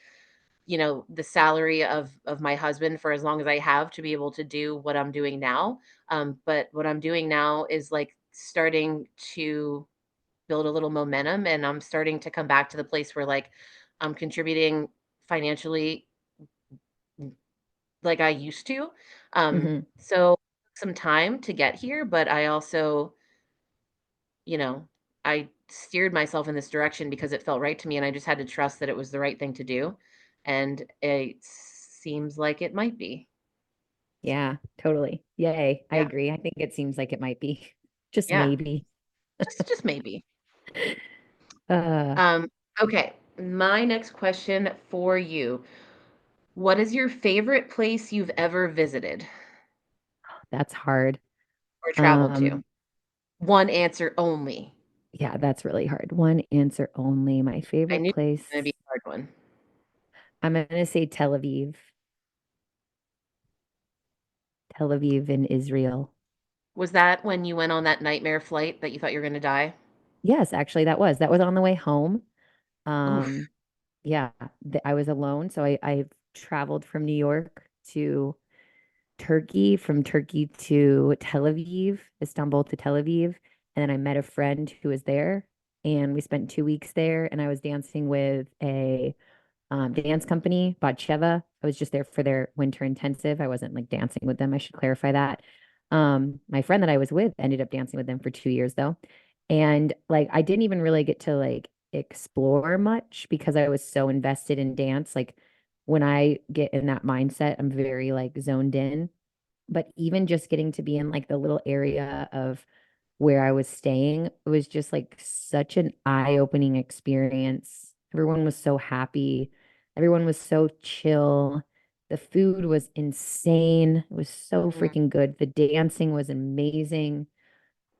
the salary of my husband for as long as I have to be able to do what I'm doing now. But what I'm doing now is like starting to build a little momentum, and I'm starting to come back to the place where like I'm contributing financially like I used to. Hmm. So some time to get here, but I also, you know, I steered myself in this direction because it felt right to me and I just had to trust that it was the right thing to do. And it seems like it might be. Yeah, totally. Yay. I Yeah. agree. I think it seems like it might be. Just Yeah. maybe. Just maybe. Uh, Um, okay. My next question for you. What is your favorite place you've ever visited that's hard. or traveled to? Um, One answer only. yeah, that's really hard. One answer only. My I favorite knew it place. was gonna be a hard one. I'm gonna say Tel Aviv. Tel Aviv in Israel. Was that when you went on that nightmare flight that you thought you were gonna die? Yes, actually that was on the way home. Oof. Um, yeah, I was alone, so I traveled from New York to Turkey, from Turkey to Tel Aviv, Istanbul to Tel Aviv, and then I met a friend who was there, and we spent 2 weeks there, and I was dancing with a dance company, Batsheva. I was just there for their winter intensive. I wasn't like dancing with them. I should clarify that. My friend that I was with ended up dancing with them for 2 years though. And like I didn't even really get to like explore much because I was so invested in dance. Like when I get in that mindset, I'm very like zoned in. But even just getting to be in like the little area of where I was staying, it was just like such an eye-opening experience. Everyone was so happy. Everyone was so chill. The food was insane. It was so Mhm. freaking good. The dancing was amazing.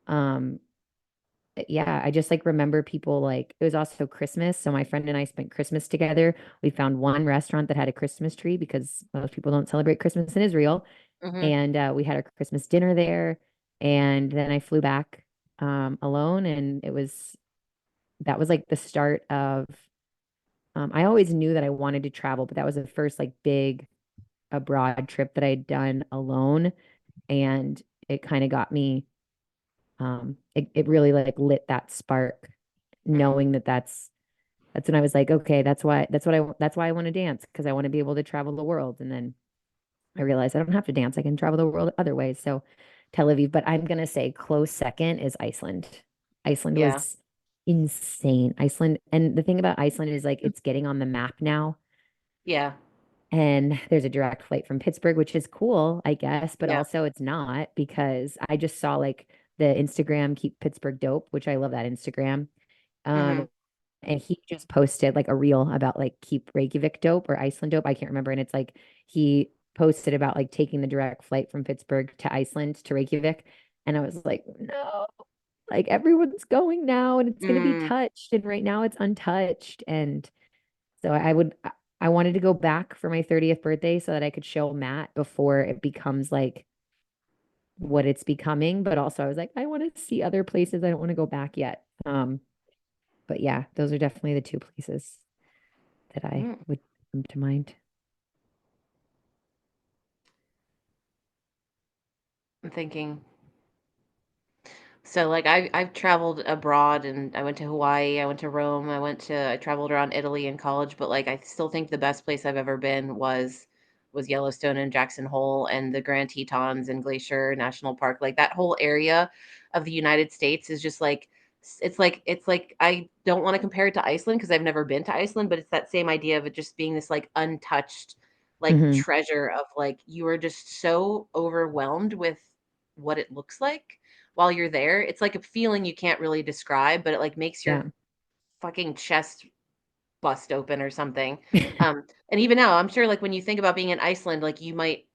Um, yeah, I just like remember people like it was also Christmas. So my friend and I spent Christmas together. We found one restaurant that had a Christmas tree because most people don't celebrate Christmas in Israel. Mhm. And we had our Christmas dinner there. And then I flew back alone. And that was like the start of, I always knew that I wanted to travel, but that was the first like big abroad trip that I'd done alone. And it kind of got me, it really like lit that spark, Mhm. knowing that that's when I was like, okay, that's why I want to dance because I want to be able to travel the world. And then I realized I don't have to dance. I can travel the world other ways. So Tel Aviv, but I'm gonna say close second is Iceland. Iceland Yeah. was insane. Iceland, and the thing about Iceland is like it's getting on the map now. Yeah. And there's a direct flight from Pittsburgh, which is cool, I guess, but Yeah. also it's not because I just saw like the Instagram Keep Pittsburgh Dope, which I love that Instagram. Mhm. Um, and he just posted like a reel about like keep Reykjavik dope or Iceland dope. I can't remember. And it's like he posted about like taking the direct flight from Pittsburgh to Iceland to Reykjavik. And I was like, no, like everyone's going now and it's going to be Mm. touched. And right now it's untouched. And so I wanted to go back for my 30th birthday so that I could show Matt before it becomes like what it's becoming, but also I was like, I want to see other places. I don't want to go back yet. But yeah, those are definitely the two places that I Mm, would come to mind. I'm thinking. So like I've traveled abroad and I went to Hawaii, I went to Rome, I traveled around Italy in college, but like I still think the best place I've ever been was Yellowstone and Jackson Hole and the Grand Tetons and Glacier National Park. Like that whole area of the United States is just like it's like I don't want to compare it to Iceland because I've never been to Iceland, but it's that same idea of it just being this like untouched like Hmm. treasure of like you are just so overwhelmed with what it looks like while you're there. It's like a feeling you can't really describe, but it like makes your Yeah. fucking chest bust open or something. And even now, I'm sure like when you think about being in Iceland, like you might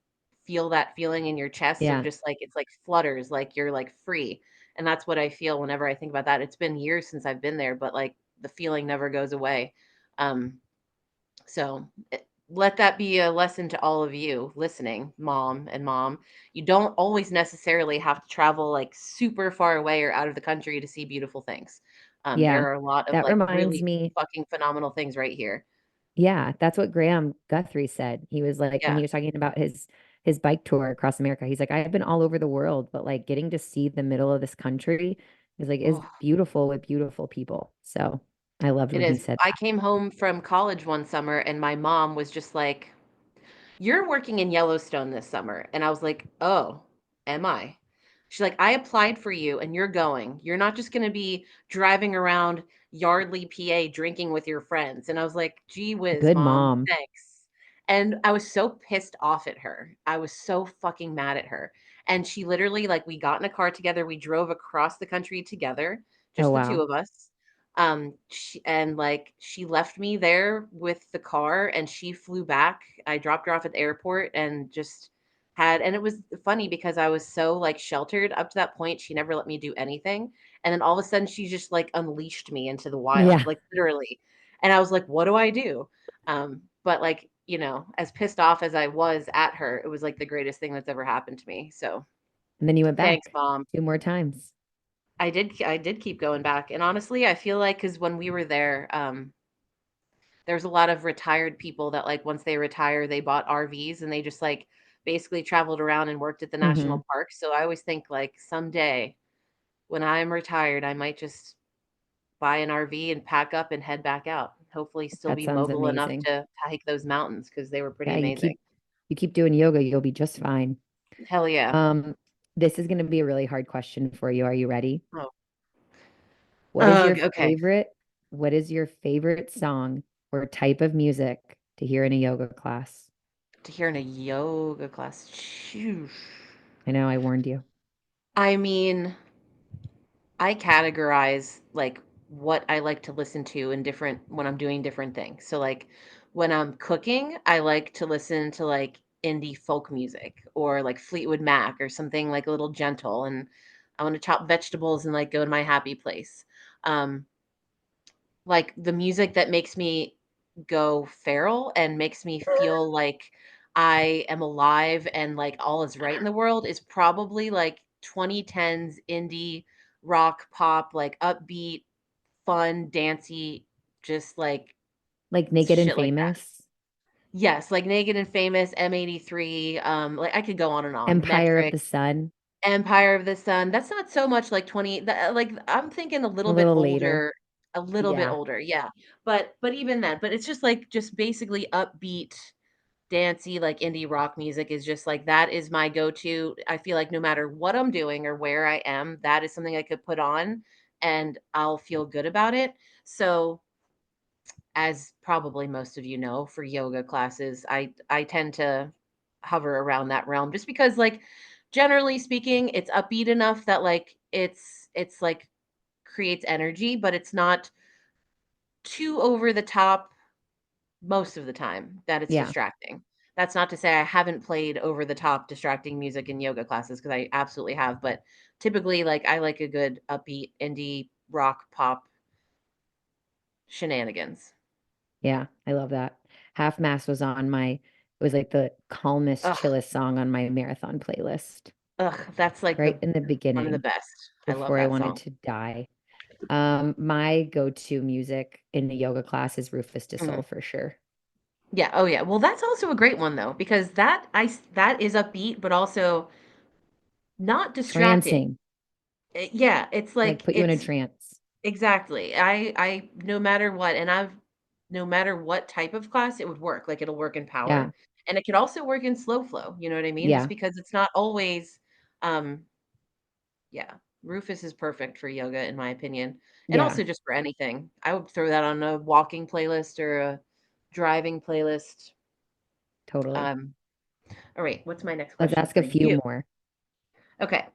feel that feeling in your chest of Yeah. just like it's like flutters, like you're like free. And that's what I feel whenever I think about that. It's been years since I've been there, but like the feeling never goes away. Um, let that be a lesson to all of you listening, mom and mom. You don't always necessarily have to travel like super far away or out of the country to see beautiful things. Yeah. There are a lot of That like reminds really me. fucking phenomenal things right here. Yeah, that's what Graham Guthrie said. He was like, when Yeah. he was talking about his bike tour across America, he's like, I've been all over the world, but like getting to see the middle of this country is Oh, beautiful with beautiful people. So I loved it when he is. said I that. came home from college one summer and my mom was just like, "You're working in Yellowstone this summer." And I was like, "Oh, am I?" She's like, "I applied for you and you're going. You're not just going to be driving around Yardley, PA drinking with your friends." And I was like, "Gee whiz, Good mom, mom. thanks." And I was so pissed off at her. I was so fucking mad at her. And she literally like we got in a car together, we drove across the country together, Oh just the two wow. of us. And like she left me there with the car and she flew back. I dropped her off at the airport and just had and it was funny because I was so like sheltered up to that point. She never let me do anything. And then all of a sudden she just like unleashed me into the wild, Yeah. like literally. And I was like, what do I do? But like, as pissed off as I was at her, it was like the greatest thing that's ever happened to me. So And then you went thanks, back mom. 2 more times. I did keep going back. And honestly, I feel like because when we were there, there's a lot of retired people that like once they retire, they bought RVs and they just like basically traveled around and worked at the Hmm. national park. So I always think like someday when I'm retired, I might just buy an RV and pack up and head back out. Hopefully still That be sounds mobile enough amazing. to hike those mountains because they were pretty Yeah, amazing. you keep doing yoga, you'll be just fine. Hell yeah. Um, this is going to be a really hard question for you. Are you ready? Oh, What is your okay. favorite, what is your favorite song or type of music to hear in a yoga class? To hear in a yoga class. Shoo. I know I warned you. I mean, I categorize like what I like to listen to in different when I'm doing different things. So like when I'm cooking, I like to listen to like indie folk music or like Fleetwood Mac or something like a little gentle and I want to chop vegetables and like go to my happy place. Um like the music that makes me go feral and makes me feel like I am alive and like all is right in the world is probably like 2010s indie rock pop, like upbeat, fun, dancey, just like Like Naked and shit like that. Famous, Yes, like Naked and Famous, M83, like I could go on and on. Empire of Metric, the Sun, Empire of the Sun. That's not so much like 20 like I'm thinking a little later. a little bit Yeah. older, yeah. But even then, but it's just like just basically upbeat, dancey, like indie rock music is just like that is my go-to. I feel like no matter what I'm doing or where I am, that is something I could put on and I'll feel good about it. So as probably most of you know, for yoga classes, I tend to hover around that realm just because like generally speaking, it's upbeat enough that like it's like creates energy, but it's not too over the top most of the time that it's Yeah. distracting. That's not to say I haven't played over the top distracting music in yoga classes because I absolutely have, but typically like I like a good upbeat indie rock pop shenanigans. Yeah. I love that. Half Mass was on my, it was like the calmest, Ugh, chillest song on my marathon playlist. Ugh, that's like right the in the one of the beginning best. I love before I that wanted song. to die. My go-to music in the yoga class is Rufus Du Sol Mhm. for sure. Yeah, oh yeah. Well, that's also a great one though, because that is upbeat, but also not distracting. Trancing, Yeah, it's like like put you in a it's trance. exactly. I no matter what, and I've no matter what type of class, it would work. Like it'll work in Yeah. power, and it could also work in slow flow. You know what I mean? Just Yeah. because it's not always, um, yeah. Rufus is perfect for yoga, in my opinion, and Yeah, also just for anything. I would throw that on a walking playlist or a driving playlist. totally. Um, all right, what's my next Let's question ask for a few you? more. Okay.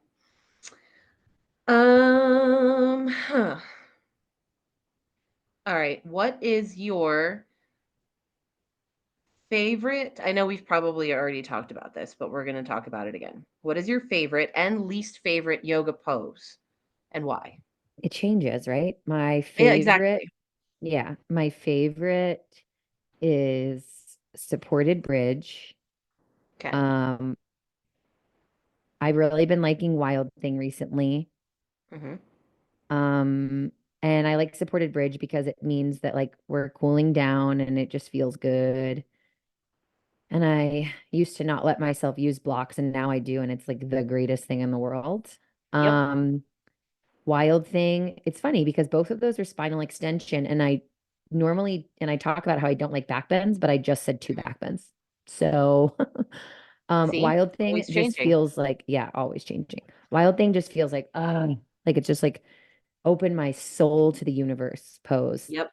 Huh. All right. What is your favorite? I know we've probably already talked about this, but we're going to talk about it again. What is your favorite and least favorite yoga pose and why? It changes, right? My Yeah, favorite, exactly. yeah, my favorite is supported bridge. Okay. Um, I've really been liking Wild Thing recently. Hmm. Um, and I like supported bridge because it means that like we're cooling down and it just feels good. And I used to not let myself use blocks and now I do, and it's like the greatest thing in the world. Yep. Um, Wild Thing. It's funny because both of those are spinal extension. And I normally, and I talk about how I don't like back bends, but I just said two Mhm. back bends. So, See, Wild Thing always just changing. feels like, yeah, always changing. Wild Thing just feels like it's just like open my soul to the universe pose. Yep.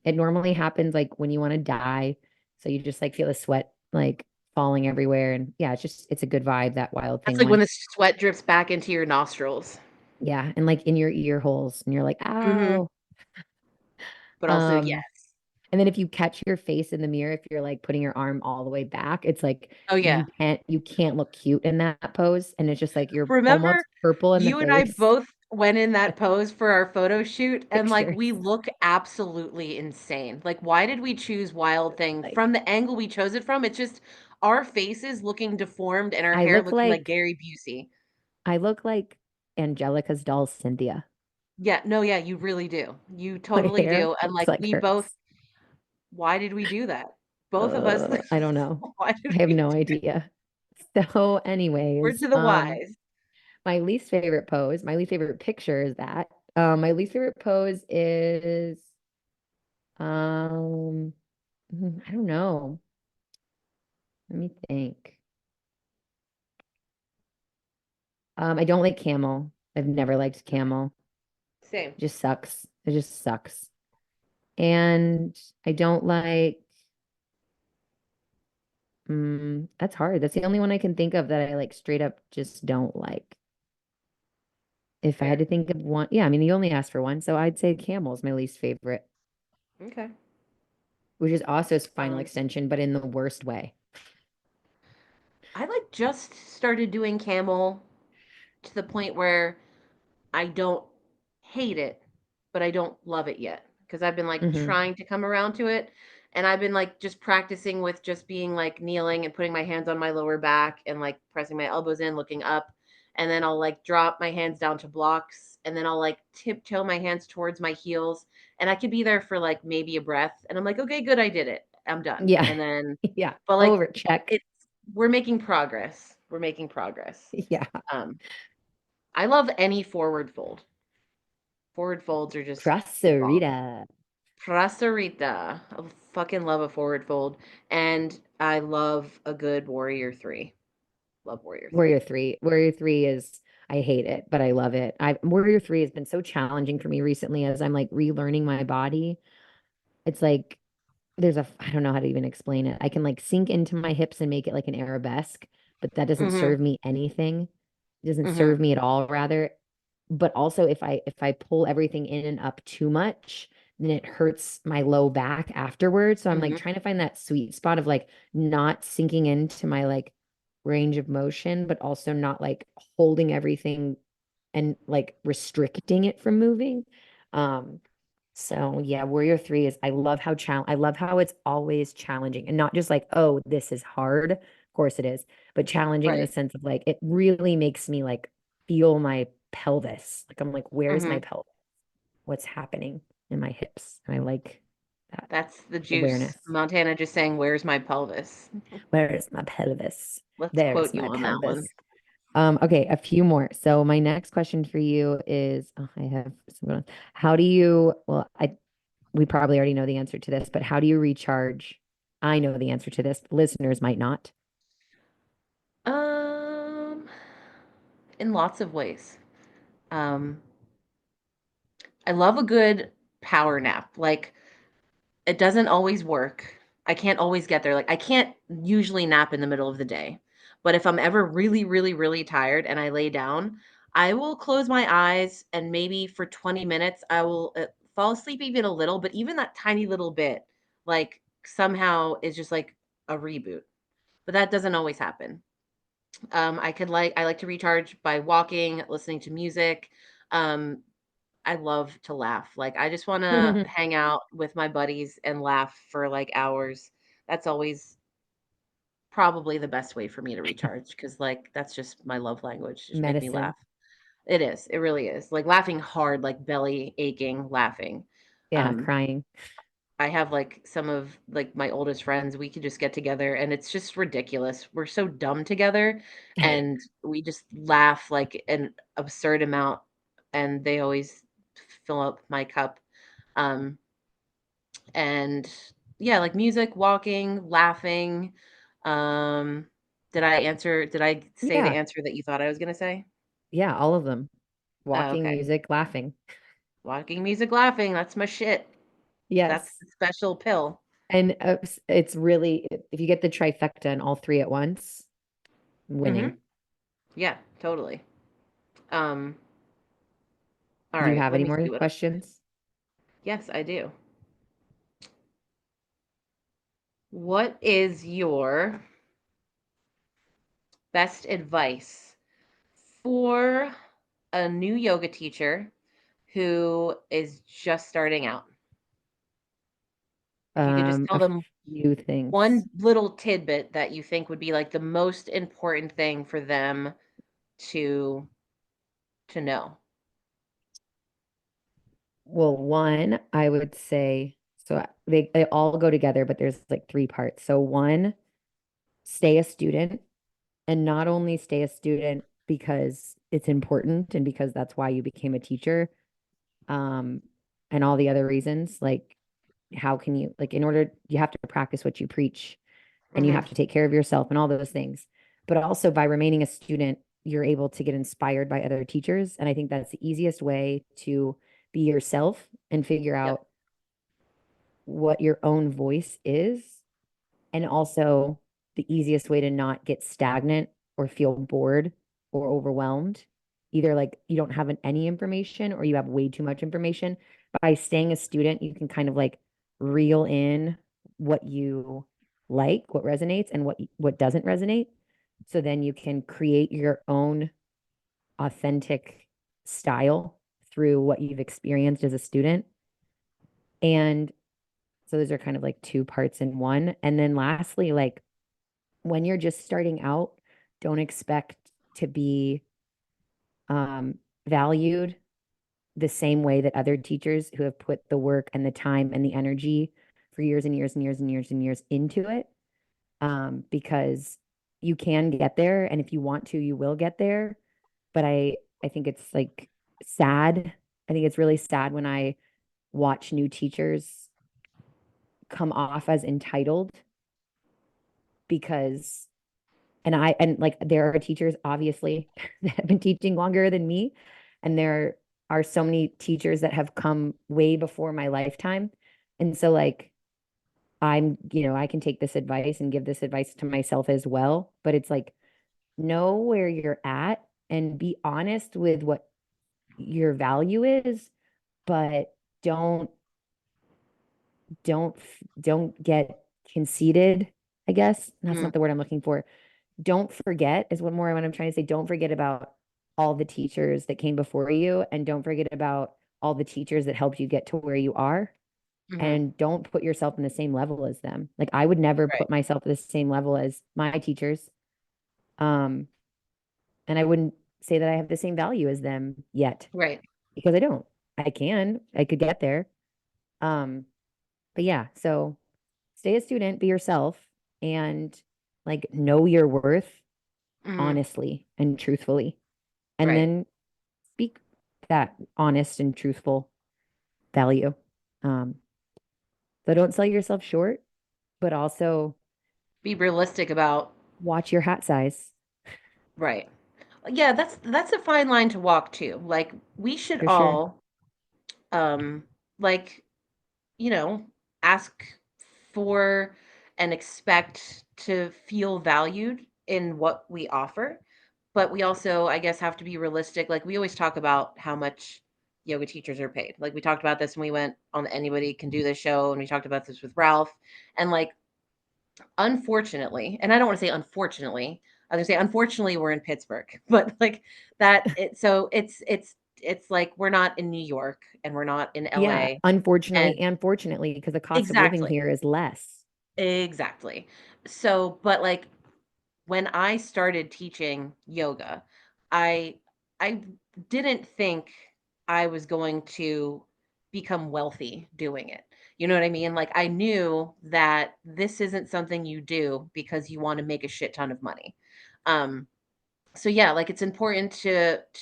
It normally happens like when you want to die. So you just like feel the sweat like falling everywhere. And yeah, it's a good vibe, that Wild That's Thing like when one. the sweat drips back into your nostrils. Yeah. And like in your ear holes and you're like, Hmm. ow. But also, Um, yes. and then if you catch your face in the mirror, if you're like putting your arm all the way back, it's like Oh, yeah. you can't look cute in that pose. And it's just like you're Remember, almost purple in the you and I face. both went in that pose for our photo shoot, and, like, we Pictures. look absolutely insane. Like, why did we choose Wild Thing? Like From the angle we chose it from, it's just our faces looking deformed and our I hair look looking like like Gary Busey. I look like Angelica's doll Cynthia. Yeah, no, yeah, you really do. You My totally hair do, and, looks like, like we both hers. why did we do that? Both of us, I don't know. why did I have we no do it? idea. So, We're anyways, to the wise. my least favorite pose, my least favorite picture is that. My least favorite pose is um I don't know. Let me think. I don't like camel. I've never liked Okay, camel. same. It just sucks. It just sucks. And I don't like that's hard. That's the only one I can think of that I like straight up just don't like. If I had to Fair. think of one, yeah, I mean, you only asked for one, so I'd say camel is my least favorite, Okay. which is also spinal Um, extension, but in the worst way. I, like, just started doing camel to the point where I don't hate it, but I don't love it yet because I've been like Hmm. trying to come around to it. And I've been like just practicing with just being like kneeling and putting my hands on my lower back and like pressing my elbows in, looking up. And then I'll like drop my hands down to blocks. And then I'll like tiptoe my hands towards my heels. And I could be there for like maybe a breath. And I'm like, okay, good, I did it. I'm done. Yeah. And then, Yeah. but like, Over check. it's, we're making progress. We're making progress. Yeah. Um, I love any forward fold. Forward folds are just the bomb. Crosserita. Prasarita. I fucking love a forward fold. And I love a good Warrior 3. Love Warrior 3. Warrior 3. Warrior 3 is, I hate it, but I love it. Warrior 3 has been so challenging for me recently as I'm like relearning my body. It's like I don't know how to even explain it. I can like sink into my hips and make it like an arabesque, but that doesn't Mhm. serve me anything. It doesn't Mhm. serve me at all, rather. But also if I pull everything in and up too much, then it hurts my low back afterwards. So I'm like Mhm. trying to find that sweet spot of like not sinking into my like range of motion, but also not like holding everything and like restricting it from moving. Um, so yeah, Warrior 3 is I love how it's always challenging and not just like, oh, this is hard, course it is, but challenging in the Right. sense of like it really makes me like feel my pelvis. Like I'm like, where's my Mhm. pelvis? What's happening in my hips? And I like that That's the awareness. juice. Montana just saying, "Where's my pelvis?" Where is my pelvis? Let's quote There's you my on that one. pelvis. Okay, a few more. So my next question for you is, oh, I have some good ones. How do you, well, I we probably already know the answer to this, but how do you recharge? I know the answer to this. Listeners might not. Um, in lots of ways. Um, I love a good power nap. Like, it doesn't always work. I can't always get there. Like, I can't usually nap in the middle of the day. But if I'm ever really, really, really tired and I lay down, I will close my eyes and maybe for 20 minutes, I will fall asleep even a little, but even that tiny little bit, like somehow is just like a reboot. But that doesn't always happen. I like to recharge by walking, listening to music. Um, I love to laugh. Like, I just wanna hang out with my buddies and laugh for, like, hours. That's always probably the best way for me to recharge because, like, that's just my love language, just make me Medicine. laugh. It is, it really is. Like, laughing hard, like, belly aching, laughing. Yeah, Um, crying. I have, like, some of, like, my oldest friends, we could just get together, and it's just ridiculous. We're so dumb together, and we just laugh, like, an absurd amount, and they always fill up my cup. Um And yeah, like music, walking, laughing. Um, did I say the Yeah, answer that you thought I was gonna say? yeah, all of them. Oh, Walking, okay. music, laughing. Walking, music, laughing, that's my shit. That's Yes. the special pill. And it's really, if you get the trifecta and all three at once, Mhm. winning. Yeah, totally. Um, all Do you right, have let any me more see what questions? yes, I do. What is your best advice for a new yoga teacher who is just starting out? If you could just tell A them few things. one little tidbit that you think would be, like, the most important thing for them to know. Well, one, I would say, so they all go together, but there's like three parts. So one, stay a student, and not only stay a student because it's important and because that's why you became a teacher, um, and all the other reasons, like how can you, like, in order, you have to practice what you preach and you Mhm. have to take care of yourself and all those things. But also by remaining a student, you're able to get inspired by other teachers. And I think that's the easiest way to be yourself and figure Yep. out what your own voice is. And also the easiest way to not get stagnant or feel bored or overwhelmed. Either like you don't have any information or you have way too much information. By staying a student, you can kind of like reel in what you like, what resonates, and what doesn't resonate. So then you can create your own authentic style through what you've experienced as a student. And so those are kind of like two parts in one. And then lastly, like when you're just starting out, don't expect to be valued the same way that other teachers who have put the work and the time and the energy for years and years and years and years and years into it. Because you can get there, and if you want to, you will get there. But I think it's like sad. I think it's really sad when I watch new teachers come off as entitled because and like there are teachers obviously that have been teaching longer than me, and there are so many teachers that have come way before my lifetime. And so like I can take this advice and give this advice to myself as well, but it's like know where you're at and be honest with what your value is, but don't don't don't get conceited, I guess. That's Mhm. not the word I'm looking for. Don't forget is one more what I'm trying to say. Don't forget about all the teachers that came before you, and don't forget about all the teachers that helped you get to where you are. Mhm. and don't put yourself in the same level as them. Like I would never Right. put myself at the same level as my teachers. Um, and I wouldn't say that I have the same value as them yet Right. because I don't. I could get there. Um, but yeah, so stay a student, be yourself, and like know your worth Mhm. honestly and truthfully. And Right. then speak that honest and truthful value. Um, so don't sell yourself short, but also Be realistic about watch your hat size right. Yeah, that's a fine line to walk too. Like we should for sure. all like, you know, ask for and expect to feel valued in what we offer. But we also, I guess, have to be realistic. Like we always talk about how much yoga teachers are paid. Like we talked about this when we went on the Anybody Can Do This show, and we talked about this with Ralph. And like, unfortunately, and I don't want to say unfortunately, I was gonna say unfortunately we're in Pittsburgh, but like that it so it's like we're not in New York and we're not in Yeah, LA. unfortunately And and fortunately, because the cost of living exactly. here is less. Exactly. So, but like when I started teaching yoga, I I didn't think I was going to become wealthy doing it. You know what I mean? Like I knew that this isn't something you do because you want to make a shit ton of money. Um so yeah, like it's important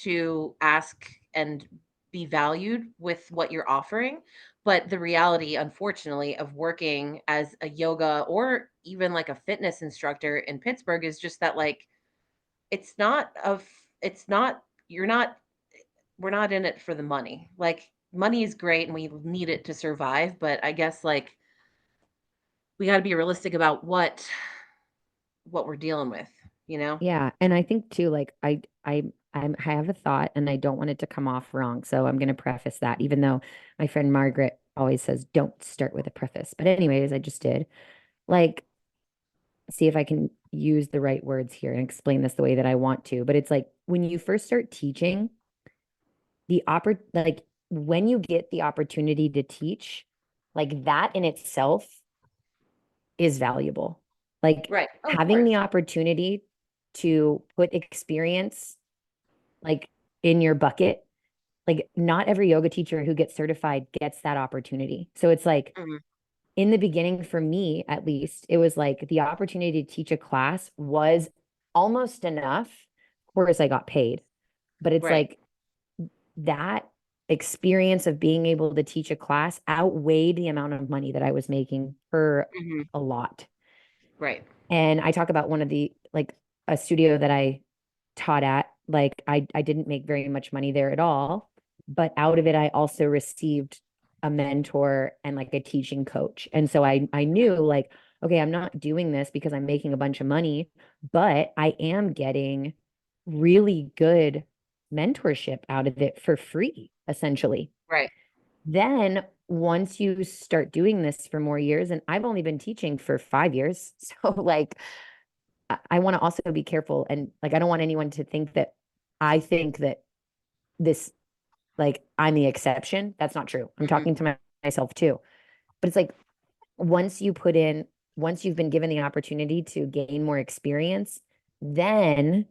to ask and be valued with what you're offering, but the reality unfortunately of working as a yoga or even like a fitness instructor in Pittsburgh is just that like it's not of it's not you're not we're not in it for the money. Like money is great and we need it to survive, but I guess like we got to be realistic about what we're dealing with, you know? Yeah, and I think too, like I have a thought, and I don't want it to come off wrong, so I'm going to preface that, even though my friend Margaret always says don't start with a preface. But anyways, I just did. Like, see if I can use the right words here and explain this the way that I want to. But it's like when you first start teaching, like when you get the opportunity to teach, like that in itself is valuable. Like Right. Oh, of having the course. opportunity to put experience like in your bucket, like not every yoga teacher who gets certified gets that opportunity. So it's like Mhm. in the beginning, for me at least, it was like the opportunity to teach a class was almost enough. Of course, I got paid, but it's Right. like that experience of being able to teach a class outweighed the amount of money that I was making per Mhm. a lot. Right. And I talk about one of the like a studio that I taught at, like I didn't make very much money there at all, but out of it I also received a mentor and like a teaching coach. And so I knew like, okay, I'm not doing this because I'm making a bunch of money, but I am getting really good mentorship out of it for free, essentially. Right. Then once you start doing this for more years, and I've only been teaching for 5 years, so like I want to also be careful, and like I don't want anyone to think that I think that this like I'm the exception. That's not true. I'm Mhm. talking to myself too. But it's like once you put in, once you've been given the opportunity to gain more experience, then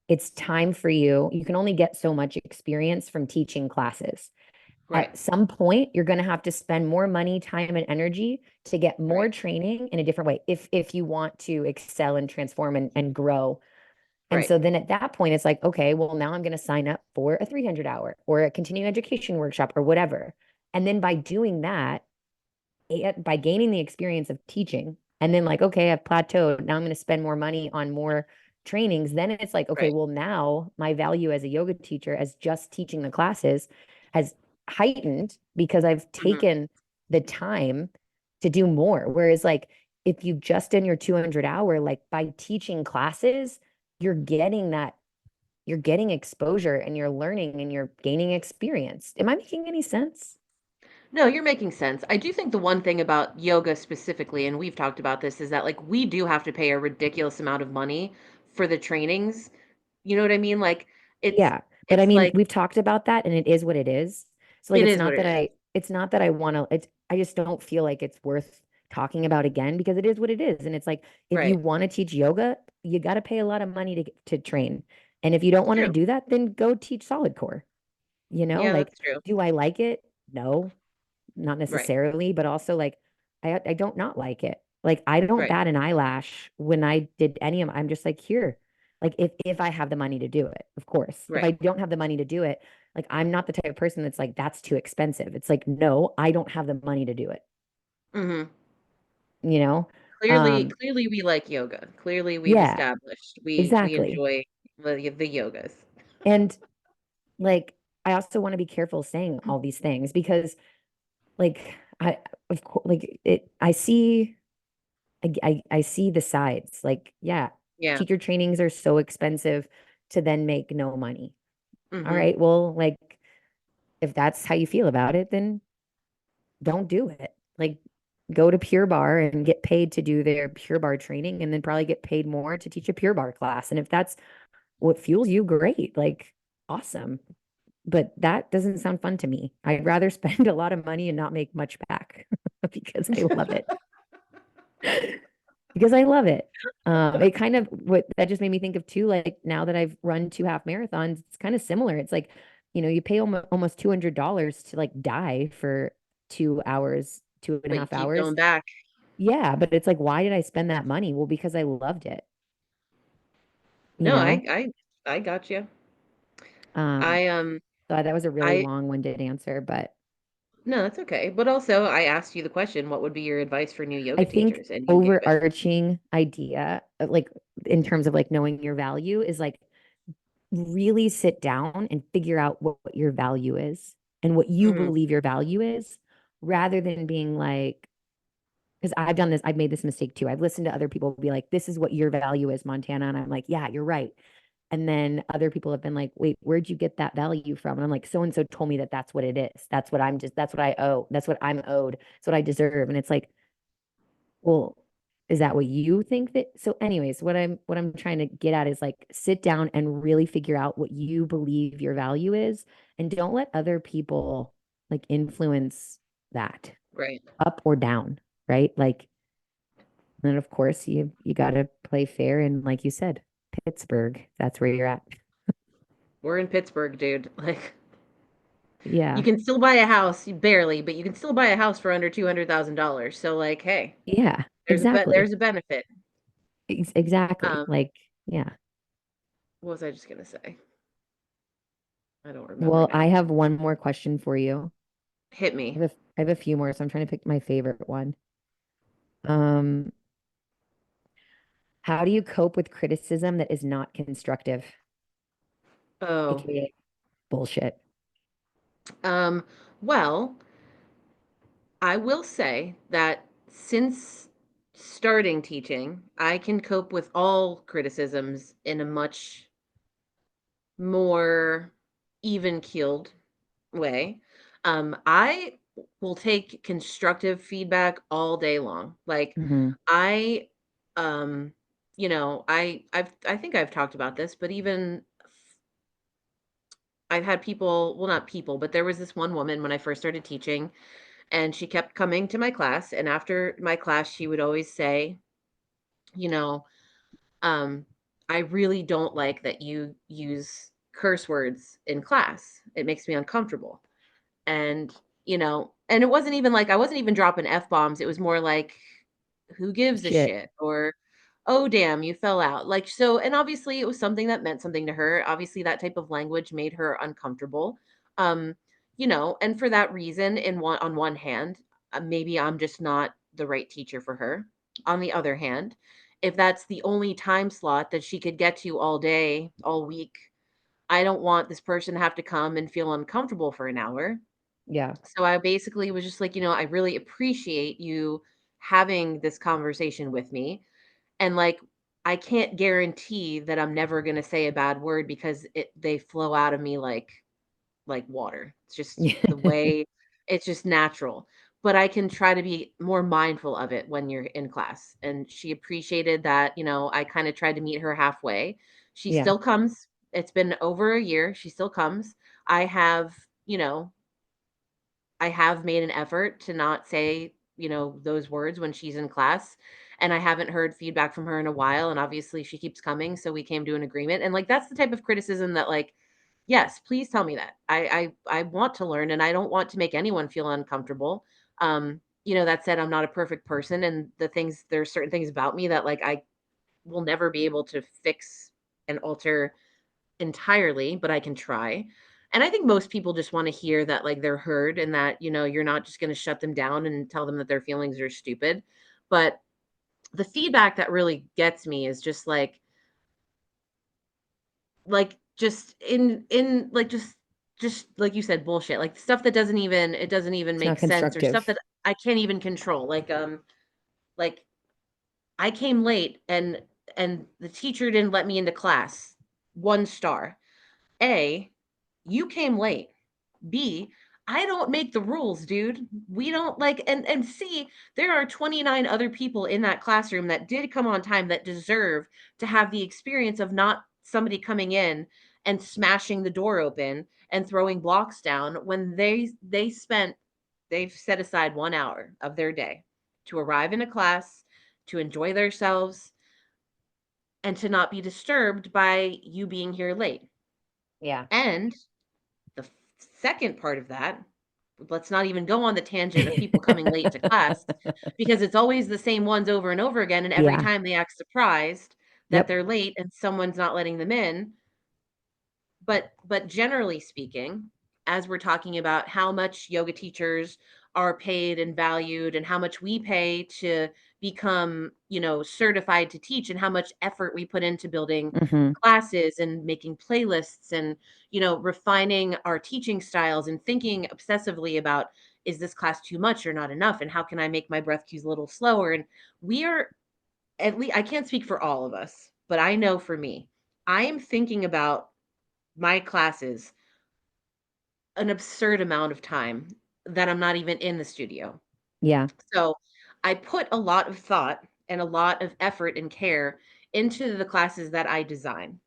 it's time for you. You can only get so much experience from teaching classes. Right. At some point, you're going to have to spend more money, time, and energy to get more Right. training in a different way if you want to excel and transform and grow. And Right. so then at that point, it's like, okay, well, now I'm going to sign up for a 300 hour or a continuing education workshop or whatever. And then by doing that, by gaining the experience of teaching, and then like, okay, I've plateaued. Now I'm going to spend more money on more trainings. Then it's like, okay, Right. well, now my value as a yoga teacher, as just teaching the classes, has heightened because I've Mhm. taken the time to do more. Whereas, like, if you just done your 200 hour, like by teaching classes, you're getting that, you're getting exposure and you're learning and you're gaining experience. Am I making any sense? No, you're making sense. I do think the one thing about yoga specifically, and we've talked about this, is that like we do have to pay a ridiculous amount of money for the trainings. You know what I mean? Like it's Yeah. But I it's mean, like we've talked about that and it is what it is. So like it is what it is. it's not that I want to it's I just don't feel like it's worth talking about again because it is what it is. And it's like, if you Right. want to teach yoga, you got to pay a lot of money to train. And if you don't It's want to true. do that, then go teach solid core. Yeah, Like, that's true. do I like it? No, not Right. necessarily, but also like, I don't not like it. Like, I don't Right. bat an eyelash when I did any of. I'm just like, here. Like, if I have the money to do it, of course. If Right. I don't have the money to do it, like, I'm not the type of person that's like, that's too expensive. It's like, no, I don't have the money to do it. Mhm. You know? Clearly we like yoga. Clearly we've Yeah, established we exactly. enjoy the yogas. And like, I also want to be careful saying all these things because, like, of course, like, I see, I see the sides. Like, yeah, Yeah. teacher trainings are so expensive to then make no money. All Mhm. right, well, like, if that's how you feel about it, then don't do it. Like, go to Pure Bar and get paid to do their Pure Bar training and then probably get paid more to teach a Pure Bar class. And if that's what fuels you, great. Like, awesome. But that doesn't sound fun to me. I'd rather spend a lot of money and not make much back because I love it. Because I love it. It kind of what that just made me think of too, like now that I've run 2 half marathons, it's kind of similar. It's like, you pay almost $200 to like die for 2 hours, two and a But you half keep hours. going back. Yeah, but it's like, why did I spend that money? Well, because I loved it, you No, know? I got you. Um, I so that was a really I long-winded answer, but no, that's okay. But also I asked you the question, what would be your advice for new I yoga think teachers? And you gave it. overarching idea, like in terms of like knowing your value, is like really sit down and figure out what your value is and what you Mhm. believe your value is, rather than being like, because I've made this mistake too. I've listened to other people be like, this is what your value is, Montana. And I'm like, yeah, you're right. And then other people have been like, wait, where'd you get that value from? And I'm like, so and so told me that that's what it is. That's what I owe. That's what I'm owed. That's what I deserve. And it's like, well, is that what you think that? So anyways, what I'm trying to get at is like sit down and really figure out what you believe your value is and don't let other people like influence that Right. up or down, right? Like then of course you got to play fair and like you said, Pittsburgh, that's where you're at. We're in Pittsburgh, dude. Like you Yeah. can still buy a house, barely, but you can still buy a house for under $200,000. So like, hey, Yeah, there's exactly. a benefit. Exactly. Um, Like, yeah. what was I just gonna say? I don't remember Well, I now. have one more question for you. Hit me. I have a few more, so I'm trying to pick my favorite one. Um, how do you cope with criticism that is not constructive, Oh, aka bullshit? um, well, I will say that since starting teaching, I can cope with all criticisms in a much more even-keeled way. I will take constructive feedback all day long. Like Hmm. I um I think I've talked about this, but even I've had people, well not people, but there was this one woman when I first started teaching and she kept coming to my class and after my class she would always say, you know, um I really don't like that you use curse words in class. It makes me uncomfortable. And, and it wasn't even like I wasn't even dropping F bombs. It was more like, who gives a Shit. shit? Or, oh, damn, you fell out. Like, so, and obviously it was something that meant something to her. Obviously, that type of language made her uncomfortable. Um, and for that reason, on one hand, maybe I'm just not the right teacher for her. On the other hand, if that's the only time slot that she could get to all day, all week, I don't want this person to have to come and feel uncomfortable for an hour. Yeah. So I basically was just like, I really appreciate you having this conversation with me. And like, I can't guarantee that I'm never going to say a bad word because they flow out of me like water. It's just the way it's just natural. But I can try to be more mindful of it when you're in class. And she appreciated that, I kind of tried to meet her halfway. She Yeah. still comes. It's been over a year. She still comes. I have, I have made an effort to not say, those words when she's in class, and I haven't heard feedback from her in a while, and obviously she keeps coming, so we came to an agreement. And like that's the type of criticism that like, yes, please tell me that. I want to learn and I don't want to make anyone feel uncomfortable. That said, I'm not a perfect person, and there's certain things about me that like I will never be able to fix and alter entirely, but I can try. And I think most people just want to hear that like they're heard and that, you're not just going to shut them down and tell them that their feelings are stupid. But the feedback that really gets me is just like just in like just like you said bullshit. Like stuff that doesn't even It's make not sense, or stuff constructive. that I can't even control. Like I came late and the teacher didn't let me into class. 1 star. A, you came late. B, I don't make the rules, dude. We don't like and C, there are 29 other people in that classroom that did come on time that deserve to have the experience of not somebody coming in and smashing the door open and throwing blocks down when they've set aside 1 hour of their day to arrive in a class, to enjoy themselves, and to not be disturbed by you being here late. Yeah. And the second part of that, let's not even go on the tangent of people coming late to class, because it's always the same ones over and over again. And every Yeah. time they act surprised that Yep. they're late and someone's not letting them in. But generally speaking, as we're talking about how much yoga teachers are paid and valued and how much we pay to become, certified to teach, and how much effort we put into building Hmm. classes and making playlists and, refining our teaching styles and thinking obsessively about, is this class too much or not enough, and how can I make my breath cues a little slower? And we are, at least I can't speak for all of us, but I know for me, I am thinking about my classes an absurd amount of time that I'm not even in the studio. Yeah. So I put a lot of thought and a lot of effort and care into the classes that I design.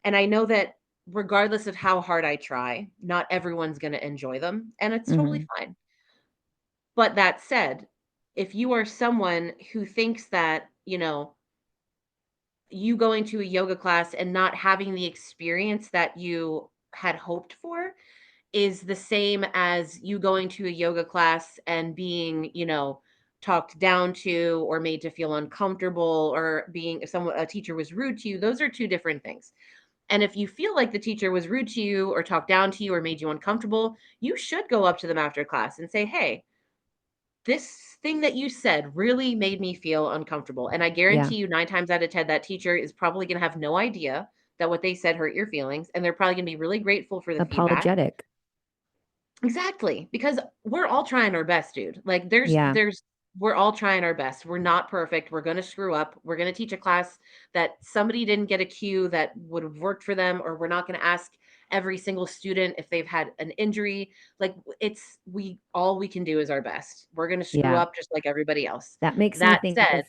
And I know that regardless of how hard I try, not everyone's going to enjoy them. And it's totally Hmm. fine. But that said, if you are someone who thinks that, you going to a yoga class and not having the experience that you had hoped for is the same as you going to a yoga class and being, talked down to or made to feel uncomfortable, or being, if someone a teacher was rude to you, those are two different things. And if you feel like the teacher was rude to you or talked down to you or made you uncomfortable, you should go up to them after class and say, "Hey, this thing that you said really made me feel uncomfortable." And I Yeah. guarantee you 9 times out of 10 that teacher is probably going to have no idea that what they said hurt your feelings, and they're probably going to be really grateful for the feedback. Apologetic. Exactly, because we're all trying our best, dude. Like Yeah. there's we're all trying our best. We're not perfect. We're going to screw up. We're going to teach a class that somebody didn't get a cue that would have worked for them, or we're not going to ask every single student if they've had an injury. Like it's we all we can do is our best. We're going to screw Yeah. up just like everybody else. That makes me That think said, of,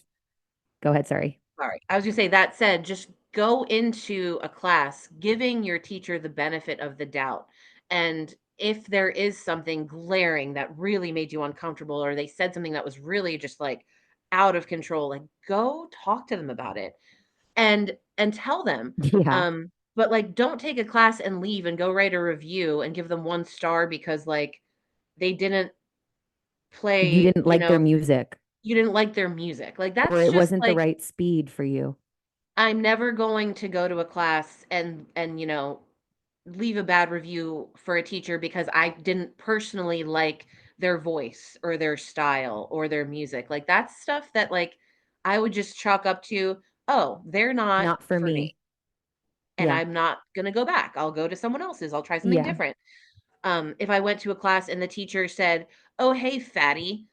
go ahead, sorry. sorry. I was gonna say, that said, just go into a class giving your teacher the benefit of the doubt. And if there is something glaring that really made you uncomfortable, or they said something that was really just like out of control, like go talk to them about it and tell them. Yeah. But like don't take a class and leave and go write a review and give them 1 star because like they didn't You play, didn't like their music, you didn't like their music. Like or that's it just wasn't the like, right speed for you. I'm never going to go to a class and leave a bad review for a teacher because I didn't personally like their voice or their style or their music. Like that's stuff that like I would just chalk up to, oh, they're not Not for for me. me. And Yeah. I'm not going to go back. I'll go to someone else's. I'll try something Yeah. different. If I went to a class and the teacher said, "Oh, hey, fatty,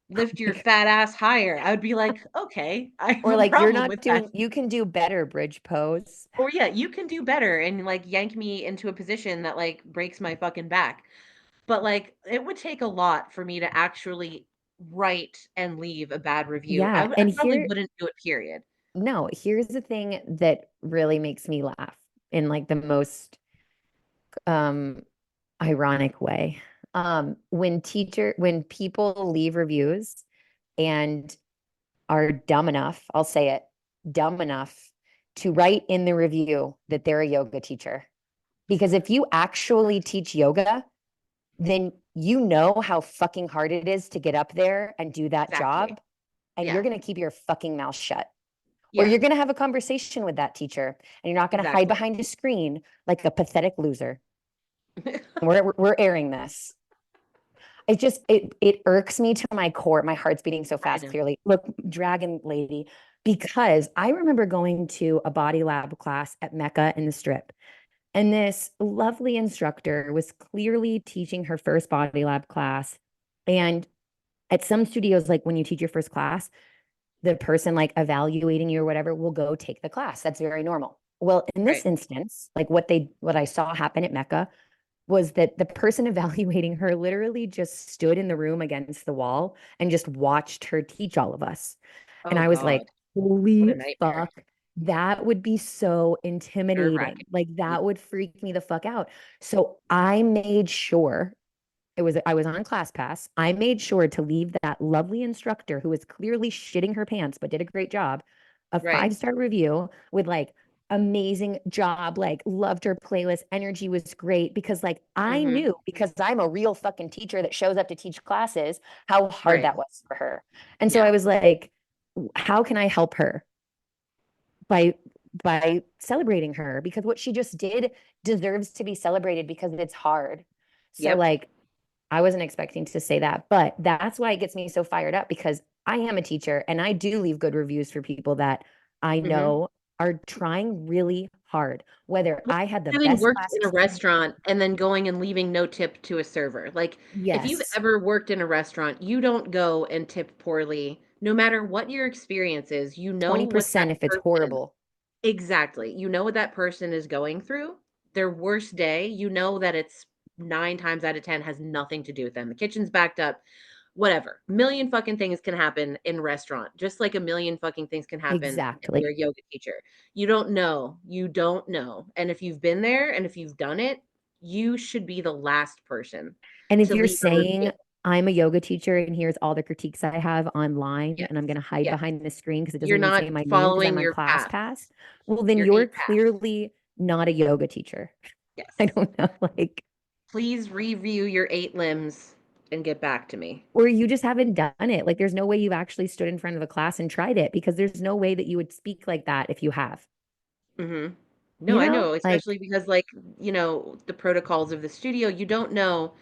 lift your fat ass higher," I would be like, okay, I have Or a like you're problem not with that. doing, you can do better, bridge pose. Or yeah, you can do better and like yank me into a position that like breaks my fucking back. But like it would take a lot for me to actually write and leave a bad review. Yeah. I And probably here, wouldn't do it, period. no, here's the thing that really makes me laugh in like the most um ironic way. When people leave reviews and are dumb enough, I'll say it, dumb enough to write in the review that they're a yoga teacher. Because if you actually teach yoga, then you know how fucking hard it is to get up there and do that Exactly. job. And you're Yeah. going to keep your fucking mouth shut. Or Yeah. you're going to have a conversation with that teacher and you're not going to hide Exactly. behind a screen like a pathetic loser. We're airing this. It irks me to my core. My heart's beating so I fast, know. clearly. Look, dragon lady, because I remember going to a body lab class at Mecca in the Strip. And this lovely instructor was clearly teaching her first body lab class. And at some studios, like when you teach your first class, the person like evaluating you or whatever will go take the class. That's very normal. Well, in this Right. instance, like what I saw happen at Mecca was that the person evaluating her literally just stood in the room against the wall and just watched her teach all of us. And Oh I was like, God. What a holy nightmare. fuck, that would be so Nerve intimidating. wracking. Like Yep. that would freak me the fuck out. So I made sure I was on ClassPass. I made sure to leave that lovely instructor who was clearly shitting her pants but did a great job a Right. 5-star review with like amazing job, like loved her playlist, energy was great because like I Mm-hmm. knew because I'm a real fucking teacher that shows up to teach classes how hard Right. that was for her. And so I Yeah. was like, how can I help her by celebrating her because what she just did deserves to be celebrated because it's hard. So Yep. like I wasn't expecting to say that, but that's why it gets me so fired up because I am a teacher and I do leave good reviews for people that I Mm-hmm. know are trying really hard. Whether Well, I had the having best worked class in a experience, restaurant and then going and leaving no tip to a server. Like, if you've yes, ever worked in a restaurant, you don't go and tip poorly. No matter what your experience is, you know what that 20% if it's person horrible. exactly. You know what that person is going through. Their worst day, you know that it's 9 times out of 10 has nothing to do with them. The kitchen's backed up, whatever. Million fucking things can happen in restaurant, just like a million fucking things can happen if you're Exactly. a yoga teacher. You don't know. You don't know. And if you've been there and if you've done it, you should be the last person And if to you're leave a review. saying I'm a yoga teacher and here's all the critiques I have online Yes. and I'm going to hide Yes. behind the screen because it doesn't You're even not say my name because I'm following on your path, ClassPass, well, then your you're 8 paths. clearly not a yoga teacher. I Yes. don't know, like, Please review your 8 limbs and get back to me. or you just haven't done it. Like, there's no way you've actually stood in front of a class and tried it because there's no way that you would speak like that if you have, Mhm. No, you I know? know, Like, especially because, like, the protocols of the studio, you don't know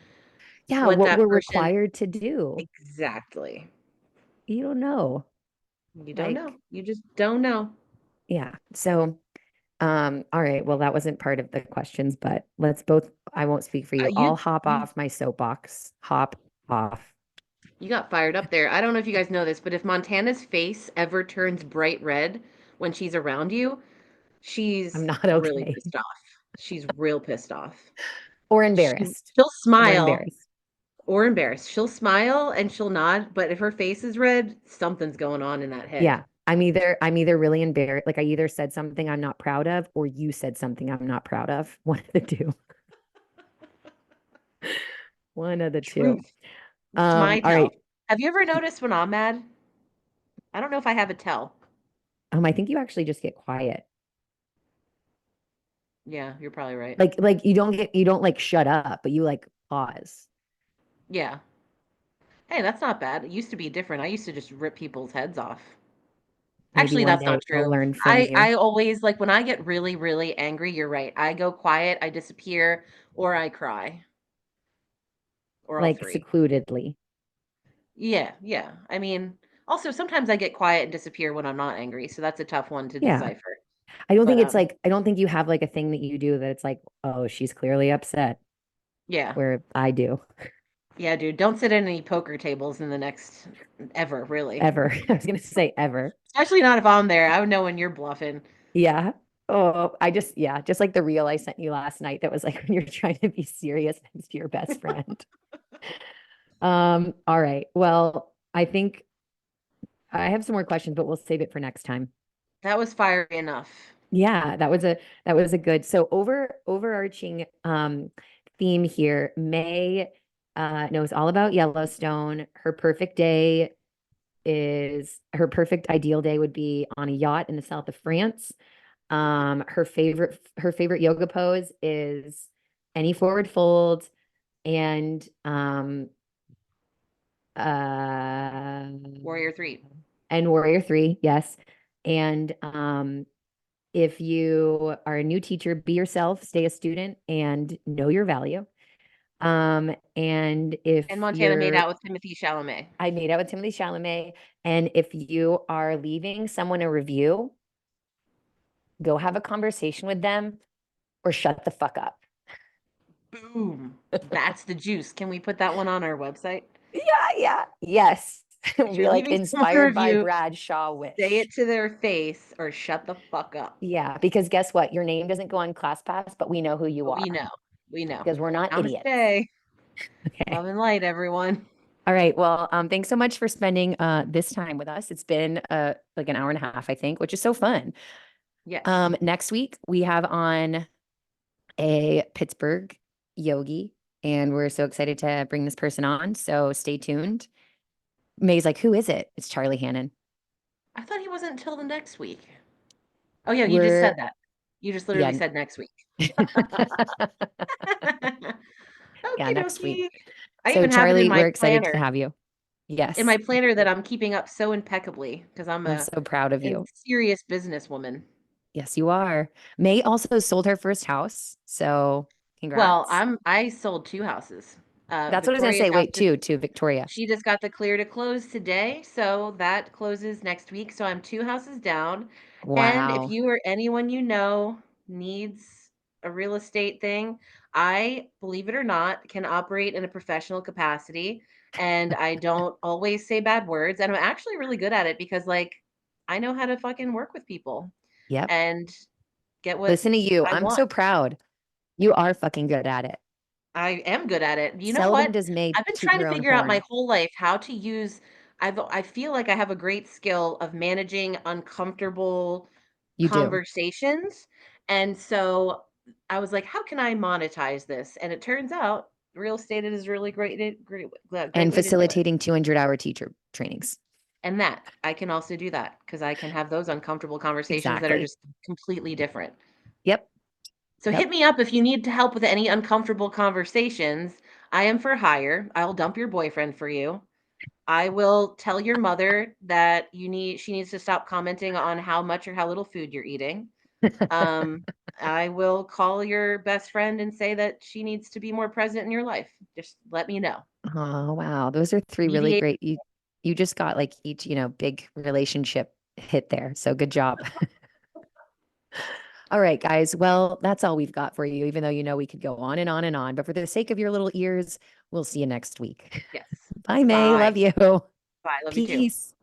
yeah, what what that we're person required to do. exactly. You don't know. You don't know. Like, You just don't know. yeah. So, all right. Well, that wasn't part of the questions, but let's both, I won't speak for you. I'll You hop you off my soapbox. Hop off. you got fired up there. I don't know if you guys know this, but if Montana's face ever turns bright red when she's around you, I'm she's not really okay. pissed off. She's real pissed off. Or She embarrassed. she'll Or smile embarrassed. or embarrassed. She'll smile and she'll nod, but if her face is red, something's going on in that head. Yeah. I'm either really embarrassed, like I either said something I'm not proud of, or you said something I'm not proud of. One of the two. One of the two. Truth. It's my All right. tell. Have you ever noticed when I'm mad? I don't know if I have a tell. I think you actually just get quiet. Yeah, you're probably right. Like you don't like shut up, but you like pause. Yeah. Hey, that's not bad. It used to be different. I used to just rip people's heads off. Maybe Actually, one that's day not I'll true. learn from I you. always like when I get really, really angry, you're right. I go quiet, I disappear, or I cry, or all Like three. secludedly. Yeah, yeah. I mean, also sometimes I get quiet and disappear when I'm not angry, so that's a tough one to Yeah. decipher. But I don't think you have like a thing that you do that it's like, oh, she's clearly upset. yeah. Where I do Yeah, dude, don't sit at any poker tables in the next ever, really. ever. I was gonna say ever. Especially not if I'm there. I would know when you're bluffing. Yeah. Oh, yeah, just like the reel I sent you last night that was like when you're trying to be serious next to your best friend. All right. Well, I think I have some more questions, but we'll save it for next time. That was fiery enough. Yeah, that was a good. So overarching theme here, May. knows all about Yellowstone. Her perfect ideal day would be on a yacht in the south of France. Her favorite yoga pose is any forward fold and uh Warrior 3. and Warrior Three, yes. And if you are a new teacher, be yourself, stay a student, and know your value. And if And Montana made you're out with Timothy Chalamet. I made out with Timothy Chalamet, and if you are leaving someone a review, go have a conversation with them or shut the fuck up. Boom. That's the juice. Can we put that one on our website? Yeah, yeah. Yes. If Be you're like leaving someone a inspired by review, Bradshaw say Wish. it to their face or shut the fuck up. Yeah, because guess what? Your name doesn't go on ClassPass, but we know who you But we are know. We know. because we're not idiots. Namaste. Okay. Love and light, everyone. All right. Well, thanks so much for spending this time with us. It's been like an hour and a half, I think, which is so fun. Yes. Next week we have on a Pittsburgh yogi, and we're so excited to bring this person on. So stay tuned. May's like, who is it? It's Charlie Hannon. I thought he wasn't until the next week. Oh, yeah, you just We're said that. You just literally yeah. said next week. Yeah, Okie next week. dokie. I So even have it Charlie, we're excited to have you. in Yes. my planner that I'm keeping up so impeccably because I'm I'm a, so proud of a you. serious businesswoman. Yes, you are. May also sold her first house. So Well, congrats. I sold 2 houses. That's what I was gonna Victoria say. got Wait, the to Victoria. she just got the clear to close today, so that closes next week. So I'm 2 houses down. And if Wow. you or anyone you know needs a real estate thing, I, believe it or not, can operate in a professional capacity. And I don't always say bad words. And I'm actually really good at it because, like, I know how to fucking work with people Yep. and get what Listen to you. I I'm want. so proud. You are fucking good at it. I am good at it. You know Seldom what? does May I've been toot trying to her own figure out my horn. whole life how to use I feel like I have a great skill of managing uncomfortable You do. conversations. And so I was like, how can I monetize this? And it turns out real estate is really great And way to do it. facilitating 200-hour teacher trainings. And that I can also do that because I can have those uncomfortable conversations that are Exactly. just completely different. Yep. So hit Yep. me up if you need help with any uncomfortable conversations. I am for hire. I'll dump your boyfriend for you. I will tell your mother that she needs to stop commenting on how much or how little food you're eating. Um, I will call your best friend and say that she needs to be more present in your life. Just let me know. Oh, wow. Those are three really Mediate. great. You just got like each, big relationship hit there. So good job. All right, guys. Well, that's all we've got for you, even though we could go on and on and on. But for the sake of your little ears, we'll see you next week. Yes. Bye, May. Bye. Love you. Bye. Love you too. Peace.